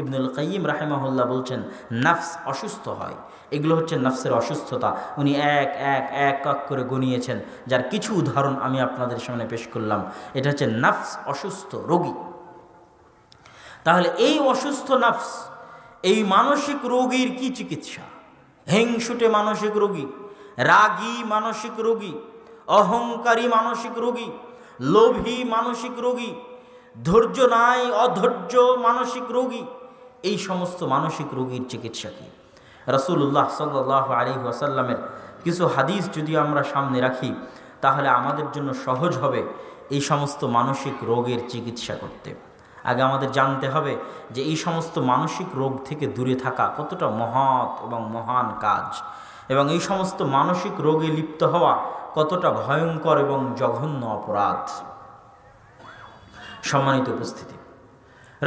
S2: ইবনুল কাইয়িম রাহিমাহুল্লাহ বলছেন নাফস অসুস্থ হয়। এগুলো হচ্ছে নাফসের অসুস্থতা। উনি এক এক এক এক করে গনিয়েছেন, যার কিছু উদাহরণ আমি আপনাদের সামনে পেশ করলাম। এটা হচ্ছে নাফস অসুস্থ রোগী। তাহলে এই অসুস্থ নাফস, এই মানসিক রোগীর কি চিকিৎসা? হিংসুটে মানসিক রোগী, রাগী মানসিক রোগী, অহংকারী মানসিক রোগী, লোভী মানসিক রোগী, ধৈর্য নাই অধৈর্য মানসিক রোগী, এই সমস্ত মানসিক রোগীর চিকিৎসা কি? রাসূলুল্লাহ সাল্লাল্লাহু আলাইহি ওয়াসাল্লামের কিছু হাদিস যদি আমরা সামনে রাখি, তাহলে আমাদের জন্য সহজ হবে এই সমস্ত মানসিক রোগের চিকিৎসা করতে। আগে আমাদের জানতে হবে যে এই সমস্ত মানসিক রোগ থেকে দূরে থাকা কতটা মহৎ এবং মহান কাজ, এবং এই সমস্ত মানসিক রোগে লিপ্ত হওয়া কতটা ভয়ঙ্কর এবং জঘন্য অপরাধ। সম্মানিত উপস্থিতি,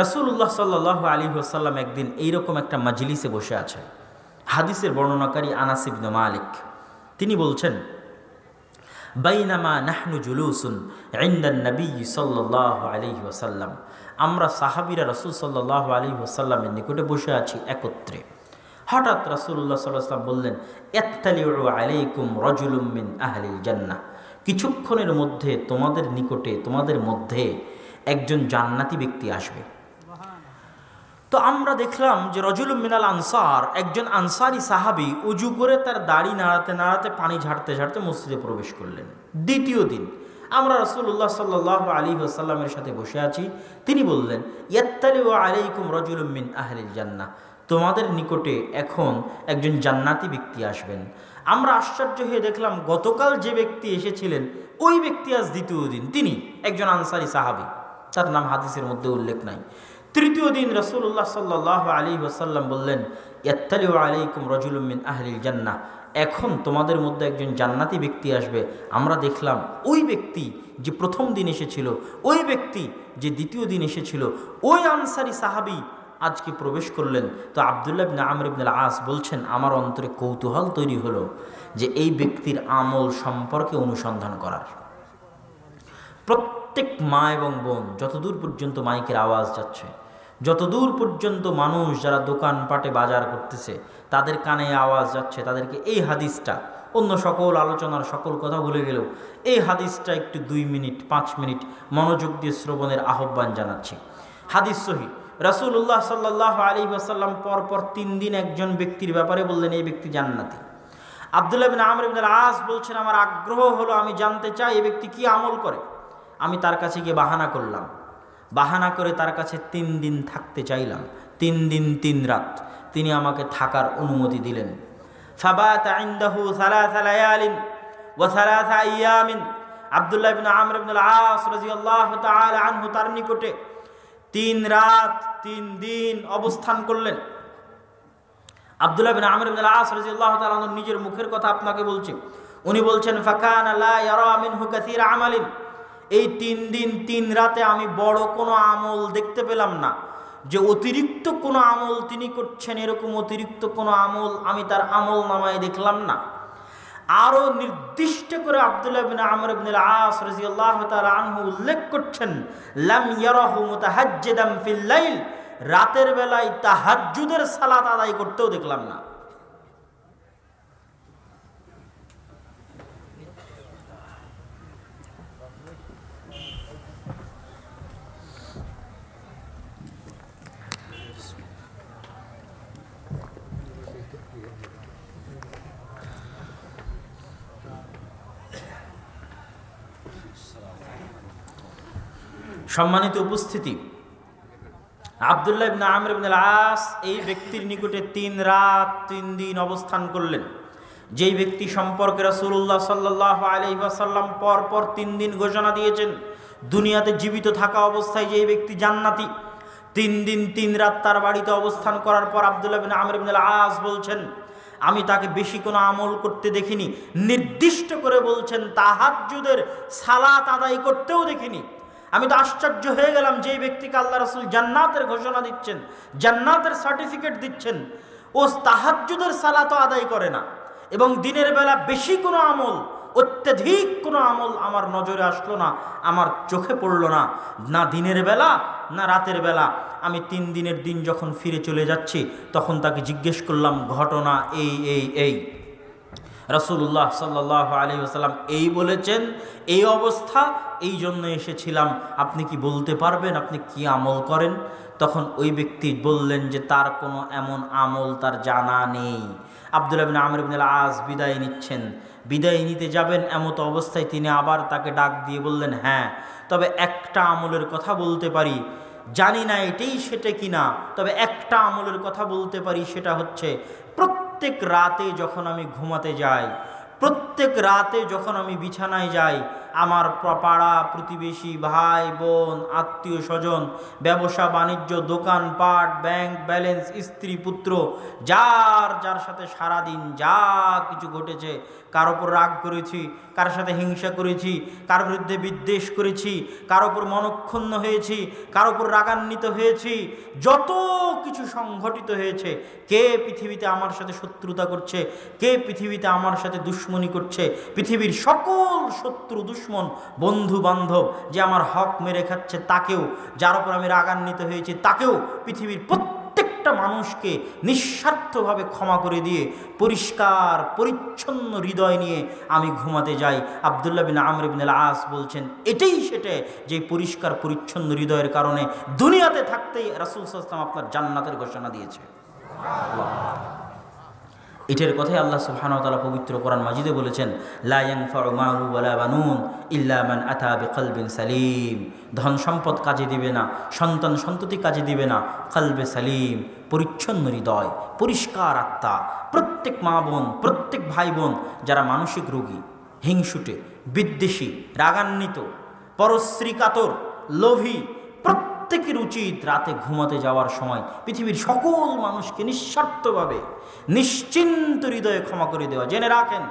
S2: রাসূলুল্লাহ সাল্লাল্লাহু আলাইহি ওয়াসাল্লাম একদিন এইরকম একটা মাজলিসে বসে আছেন। হাদিসের বর্ণনাকারী আনাস ইবনে মালিক, তিনি বলছেন, বাইনামা নাহনু জুলুসুন ইনদান নবী সাল্লাল্লাহু আলাইহি ওয়াসাল্লাম, আমরা সাহাবীরা রাসূল সাল্লাল্লাহু আলাইহি ওয়াসাল্লামের নিকটে বসে আছি একত্রে। হঠাৎ রাসূলুল্লাহ সাল্লাল্লাহু আলাইহি ওয়াসাল্লাম বললেন, ইত্তালিউ আলাইকুম রাজুলুম মিন আহলিল জান্নাহ, কিছুক্ষণের মধ্যে তোমাদের নিকটে, তোমাদের মধ্যে একজন জান্নাতি ব্যক্তি আসবে। তো আমরা দেখলাম যে রজুলুম মিনাল আনসার, একজন আনসারি সাহাবী উজু করে তার দাড়ি নাড়াতে নাড়াতে, পানি ঝাড়তে ঝাড়তে মসজিদে প্রবেশ করলেন। দ্বিতীয় দিন আমরা রাসূলুল্লাহ সাল্লাল্লাহু আলাইহি ওয়াসাল্লামের সাথে বসে আছি, তিনি বললেন, ইয়াত্তালিউ আলাইকুম রাজুলুম মিন আহলিল জান্নাহ, তোমাদের নিকটে এখন একজন জান্নাতি ব্যক্তি আসবেন। আমরা আশ্চর্য হয়ে দেখলাম গতকাল যে ব্যক্তি এসেছিলেন ওই ব্যক্তি আজ দ্বিতীয় দিন, তিনি একজন আনসারি সাহাবী, তার নাম হাদিসের মধ্যে উল্লেখ নাই। তৃতীয় দিন রাসূলুল্লাহ সাল্লাল্লাহু আলাইহি ওয়াসাল্লাম বললেন, ইয়াত্তালিউ আলাইকুম রাজুলুম মিন আহলিল জান্নাহ, এখন তোমাদের মধ্যে একজন জান্নাতি ব্যক্তি আসবে। আমরা দেখলাম ওই ব্যক্তি যে প্রথম দিন এসেছিল, ওই ব্যক্তি যে দ্বিতীয় দিন এসেছিল, ওই আনসারি সাহাবী আজকে প্রবেশ করলেন। তো আব্দুল্লাহ ইবনে আমর ইবনে আল-আস বলছেন, আমার অন্তরে কৌতূহল তৈরি হলো যে এই ব্যক্তির আমল সম্পর্কে অনুসন্ধান করার। প্রত্যেক মা এবং বোন, যতদূর পর্যন্ত মাইকের আওয়াজ যাচ্ছে, যতদূর পর্যন্ত মানুষ যারা দোকানপাটে বাজার করতেছে তাদের কানে আওয়াজ যাচ্ছে, তাদেরকে এই হাদিসটা, অন্য সকল আলোচনার সকল কথা ভুলে গেলেও এই হাদিসটা একটু 2 মিনিট 5 মিনিট মনোযোগ দিয়ে শ্রবণের আহ্বান জানাচ্ছি। হাদিস সহিহ, রাসূলুল্লাহ সাল্লাল্লাহু আলাইহি ওয়াসাল্লাম পরপর 3 দিন একজন ব্যক্তির ব্যাপারে বললেন এই ব্যক্তি জান্নাতি। আব্দুল্লাহ ইবনে আমর ইবনে আল-আস বলছেন, আমার আগ্রহ হলো, আমি জানতে চাই এই ব্যক্তি কি আমল করে। আমি তার কাছে গিয়ে বাহানা করলাম, বাহানা করে তার কাছে 3 দিন থাকতে চাইলাম, 3 দিন 3 রাত তিনি আমাকে থাকার অনুমতি দিলেন। ফাবাতা ইনদাহু 3 লায়ালিন ওয়া 3 আইয়ামিন, আব্দুল্লাহ ইবনে আমর ইবনে আল-আস রাদিয়াল্লাহু তাআলা আনহু তার নিকটে 3 রাত 3 দিন অবস্থান করলেন। আব্দুল্লাহ ইবনে আমর ইবনে আল-আস রাদিয়াল্লাহু তাআলা আনহু নিজের মুখের কথা আপনাকে বলছি। উনি বলছেন, ফাকানা লা ইয়ারা মিনহু কাসীরা আমালিন, এই 3 দিন 3 রাতে আমি বড় কোনো আমল দেখতে পেলাম না, যে অতিরিক্ত কোনো আমল তিনি করছেন, এরকম অতিরিক্ত কোনো আমল আমি তার আমল নামায় দেখলাম না। আরও নির্দিষ্ট করে আব্দুল্লাহ ইবনে আমর ইবনে আল-আস রাদিয়াল্লাহু তাআলা আনহু উল্লেখ করছেন, লাম ইয়ারাহু মুতাহাজ্জিদান ফিল লাইল, রাতের বেলায় তাহাজ্জুদের সালাত আদায় করতেও দেখলাম না। সম্মানিত উপস্থিতি, আব্দুল্লাহ ইবনে আমর ইবনে আল-আস এই ব্যক্তির নিকটে 3 রাত 3 দিন অবস্থান করলেন। যেই ব্যক্তি সম্পর্কে রাসূলুল্লাহ সাল্লাল্লাহু আলাইহি ওয়াসাল্লাম পরপর 3 দিন ঘোষণা দিয়েছেন দুনিয়াতে জীবিত থাকা অবস্থায় যেই ব্যক্তি জান্নাতি, 3 দিন 3 রাত তার বাড়িতে অবস্থান করার পর আব্দুল্লাহ ইবনে আমর ইবনে আল-আস বলছেন, আমি তাকে বেশি কোনো আমল করতে দেখিনি, নির্দিষ্ট করে বলছেন তাহাজ্জুদের সালাত আদায় করতেও দেখিনি। আমি তো আশ্চর্য হয়ে গেলাম, যে ব্যক্তিকে আল্লাহ রাসূল জান্নাতের ঘোষণা দিচ্ছেন, জান্নাতের সার্টিফিকেট দিচ্ছেন, ও তাহাজ্জুদের সালাতও আদায় করে না। এবং দিনের বেলা বেশি কোনো আমল, অত্যধিক কোনো আমল আমার নজরে আসলো না, আমার চোখে পড়লো না, না দিনের বেলা না রাতের বেলা। আমি 3 দিনের দিন যখন ফিরে চলে যাচ্ছি, তখন তাকে জিজ্ঞেস করলাম, ঘটনা এই রাসূলুল্লাহ সাল্লাল্লাহু আলাইহি ওয়াসাল্লাম এই বলেছেন, এই অবস্থা, এই জন্য এসেছিলাম, আপনি কি বলতে পারবেন আপনি কি আমল করেন? তখন ওই ব্যক্তি বললেন যে তার কোনো এমন আমল তার জানা নেই। আব্দুল্লাহ বিন আমর ইবনে আল-আস বিদায় নিচ্ছেন, বিদায় নিতে যাবেন, এমত অবস্থায় তিনি আবার তাকে ডাক দিয়ে বললেন, হ্যাঁ, তবে একটা আমলের কথা বলতে পারি, জানি না এটাই সেটা কিনা, তবে একটা আমলের কথা বলতে পারি, সেটা হচ্ছে প্রত্যেক রাতে যখন আমি ঘুমাতে যাই, প্রত্যেক রাতে যখন আমি বিছানায় যাই, আমার পাড়া প্রতিবেশী, ভাই বোন, আত্মীয় স্বজন, ব্যবসা বাণিজ্য, দোকানপাট, ব্যাংক ব্যালেন্স, স্ত্রী পুত্র, যার সাথে সারাদিন যা কিছু ঘটেছে, কার ওপর রাগ করেছি, কার সাথে হিংসা করেছি, কার বিরুদ্ধে বিদ্বেষ করেছি, কার ওপর মনক্ষুণ্ণ হয়েছি, কার ওপর রাগান্বিত হয়েছি, যত কিছু সংঘটিত হয়েছে, কে পৃথিবীতে আমার সাথে শত্রুতা করছে, কে পৃথিবীতে আমার সাথে দুশ্মনী করছে, পৃথিবীর সকল শত্রু দুশ্মন বন্ধু বান্ধব, যে আমার হক মেরে খাচ্ছে তাকেও, যার ওপর আমি রাগান্বিত হয়েছি তাকেও, পৃথিবীর প্রত্যেকটা মানুষকে নিঃস্বার্থভাবে ক্ষমা করে দিয়ে পরিষ্কার পরিচ্ছন্ন হৃদয় নিয়ে আমি ঘুমাতে যাই। আব্দুল্লাহ বিন আমর ইবনে আল-আস বলছেন, এটাই সেটা যে পরিষ্কার পরিচ্ছন্ন হৃদয়ের কারণে দুনিয়াতে থাকতেই রাসূল সাল্লাল্লাহু আলাইহি ওয়াসাল্লাম আপনার জান্নাতের ঘোষণা দিয়েছে। এটার কথাই আল্লাহ সুবহানাহু ওয়া তাআলা পবিত্র কোরআন মাজিদে বলেছেন, লা ইয়ানফাউ মালু ওয়ালা বানুন ইল্লা মান আতা বিকলবিন সালিম। ধন সম্পদ কাজে দিবে না, সন্তান সন্ততি কাজে দিবে না, কলবে সালিম, পরিচ্ছন্ন হৃদয়, পরিষ্কার আত্মা। প্রত্যেক মা বোন, প্রত্যেক ভাই বোন যারা মানসিক রোগী, হিংসুটে, বিদ্বেষী, রাগান্বিত, পরশ্রী কাতর, লোভী, প্রত্যেকের উচিত রাতে ঘুমাতে যাওয়ার সময় পৃথিবীর সকল মানুষকে নিঃস্বার্থভাবে নিশ্চিন্ত হৃদয়ে ক্ষমা করে দেওয়া। জেনে রাখেন,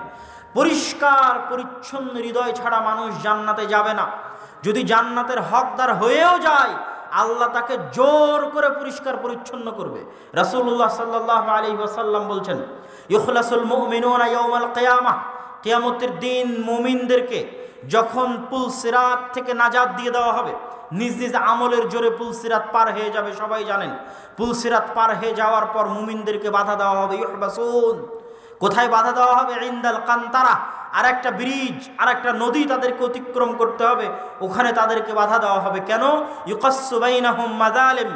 S2: পরিষ্কার পরিচ্ছন্ন হৃদয় ছাড়া মানুষ জান্নাতে যাবে না। যদি জান্নাতের হকদার হয়েও যায়, আল্লাহ তাকে জোর করে পরিষ্কার পরিচ্ছন্ন করবে। রাসূলুল্লাহ সাল্লাল্লাহু আলাইহি ওয়াসাল্লাম বলছেন, ইখলাসুল মুমিনুনা ইয়াউমাল কিয়ামাহ, কিয়ামতের দিন মুমিনদেরকে যখন পুলসিরাত থেকে নাজাত দিয়ে দেওয়া হবে, নিজ নিজ আমলের জোরে পুলসিরাত পার হয়ে যাবে। সবাই জানেন, পুলসিরাত পার হয়ে যাওয়ার পর মুমিনদেরকে বাধা দেওয়া হবে। ইউহবাসুন, কোথায় বাধা দেওয়া হবে? ইনদাল কান্তারা, আর একটা ব্রিজ, আর একটা নদী তাদেরকে অতিক্রম করতে হবে, ওখানে তাদেরকে বাধা দেওয়া হবে। কেন? ইউকাসসু বাইনাহুম মাযালিম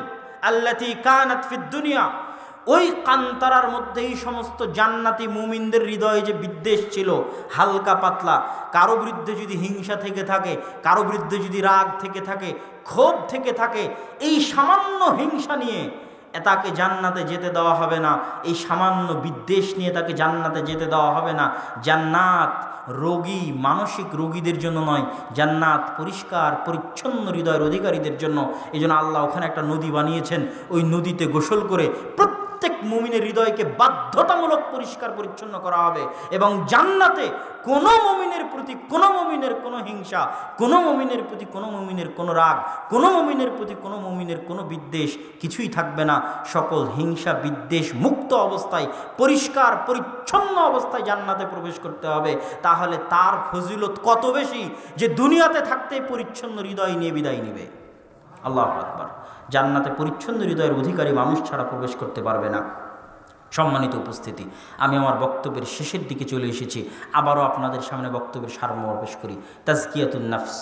S2: আল্লাতী কানাত ফিদ দুনিয়া। ওই কান্তারার মধ্যে এই সমস্ত জান্নাতি মুমিনদের হৃদয়ে যে বিদ্বেষ ছিল, হালকা পাতলা, কারো বিরুদ্ধে যদি হিংসা থেকে থাকে, কারো বিরুদ্ধে যদি রাগ থেকে থাকে, ক্ষোভ থেকে থাকে, এই সামান্য হিংসা নিয়ে তাকে জান্নাতে যেতে দেওয়া হবে না, এই সামান্য বিদ্বেষ নিয়ে তাকে জান্নাতে যেতে দেওয়া হবে না। জান্নাত রোগী, মানসিক রোগীদের জন্য নয়, জান্নাত পরিষ্কার পরিচ্ছন্ন হৃদয়ের অধিকারীদের জন্য। এই জন্য আল্লাহ ওখানে একটা নদী বানিয়েছেন, ওই নদীতে গোসল করে প্রত্যেক মুমিনের হৃদয়কে বাধ্যতামূলক পরিষ্কার পরিচ্ছন্ন করা হবে। এবং জান্নাতে কোনো মুমিনের প্রতি কোনো মুমিনের কোনো হিংসা, কোনো মুমিনের প্রতি কোনো মুমিনের কোনো রাগ, কোনো মুমিনের প্রতি কোনো মুমিনের কোনো বিদ্বেষ কিছুই থাকবে না। সকল হিংসা বিদ্বেষ মুক্ত অবস্থায়, পরিষ্কার পরিচ্ছন্ন অবস্থায় জান্নাতে প্রবেশ করতে হবে। তাহলে তার ফজিলত কত বেশি যে দুনিয়াতে থাকতে পরিচ্ছন্ন হৃদয় নিয়ে বিদায় নেবে। আল্লাহু আকবার। জান্নাতে পরিচ্ছন্ন হৃদয়ের অধিকারী মানুষ ছাড়া প্রবেশ করতে পারবে না। সম্মানিত উপস্থিতি, আমি আমার বক্তব্যের শেষের দিকে চলে এসেছি। আবারও আপনাদের সামনে বক্তব্যের সারমর্ম পেশ করি। তাজকিয়াতুন নফস,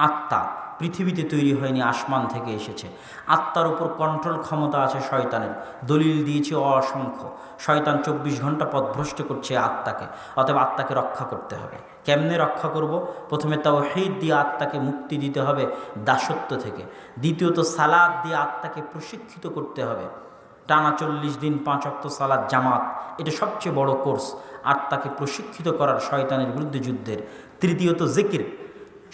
S2: আত্মা পৃথিবীতে তৈরি হয়নি, আসমান থেকে এসেছে। আত্মার উপর কন্ট্রোল ক্ষমতা আছে শয়তানের, দলিল দিয়েছে অসংখ্য। শয়তান 24 ঘন্টা পথভ্রষ্ট করছে আত্মাকে, অতএব আত্মাকে রক্ষা করতে হবে। কেমনে রক্ষা করব? প্রথমে তাওহীদ দিয়ে আত্মাকে মুক্তি দিতে হবে দাসত্ব থেকে। দ্বিতীয়ত সালাত দিয়ে আত্মাকে প্রশিক্ষিত করতে হবে। টানা 40 দিন 5 ওয়াক্ত সালাত জামাত, এটা সবচেয়ে বড় কোর্স আত্মাকে প্রশিক্ষিত করার শয়তানের বিরুদ্ধে যুদ্ধের। তৃতীয়ত জিকির।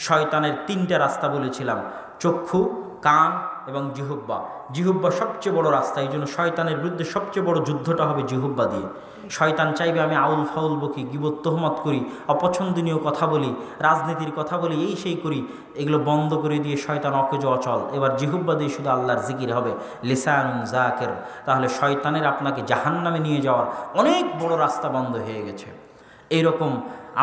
S2: শয়তানের 3টা রাস্তা বলেছিলাম, চক্ষু, কান এবং জিহুব্বা। জিহুব্বা সবচেয়ে বড় রাস্তা, এই জন্য শয়তানের বিরুদ্ধে সবচেয়ে বড় যুদ্ধটা হবে জিহুব্বা দিয়ে। শয়তান চাইবে আমি আউল ফাউল বকি, গিবত তোহমত করি, অপছন্দনীয় কথা বলি, রাজনীতির কথা বলি, এই সেই করি, এগুলো বন্ধ করে দিয়ে শয়তান অকেজো অচল। এবার জিহুব্বা দিয়ে শুধু আল্লাহর জিকির হবে, লিসানুন জাকের। তাহলে শয়তানের আপনাকে জাহান্নামে নিয়ে যাওয়ার অনেক বড় রাস্তা বন্ধ হয়ে গেছে। এইরকম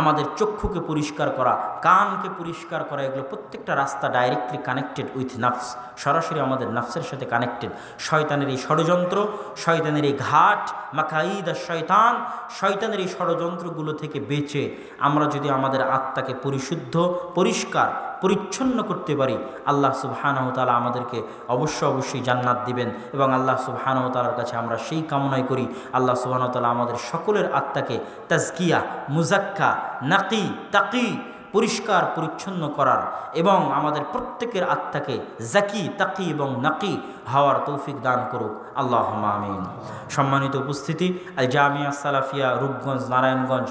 S2: আমাদের চক্ষুকে পরিষ্কার করা, কানকে পরিষ্কার করা, এগুলো প্রত্যেকটা রাস্তা ডাইরেক্টলি কানেক্টেড উইথ নাফস, সরাসরি আমাদের নাফসের সাথে কানেক্টেড। শয়তানের এই ষড়যন্ত্র, শয়তানের এই ঘাট, মাকাইদ আর শয়তান, শয়তানের এই ষড়যন্ত্রগুলো থেকে বেঁচে আমরা যদি আমাদের আত্মাকে পরিশুদ্ধ, পরিষ্কার, পরিচ্ছন্ন করতে পারি, আল্লাহ সুবহানাহু ওয়া তাআলা আমাদেরকে অবশ্যই জান্নাত দিবেন। এবং আল্লাহ সুবহানাহু ওয়া তাআলার কাছে আমরা সেই কামনাই করি, আল্লাহ সুবহানাহু ওয়া তাআলা আমাদের সকলের আত্মাকে তাজকিয়া, মুজাক্কা, নাকি, তাকি, পরিষ্কার পরিচ্ছন্ন করার এবং আমাদের প্রত্যেকের আত্মাকে জাকি, তাকি এবং নাকি হওয়ার তৌফিক দান করুক, আল্লাহুম্মা আমিন। সম্মানিত উপস্থিতি, আল জামিয়া সালাফিয়া, রূপগঞ্জ, নারায়ণগঞ্জ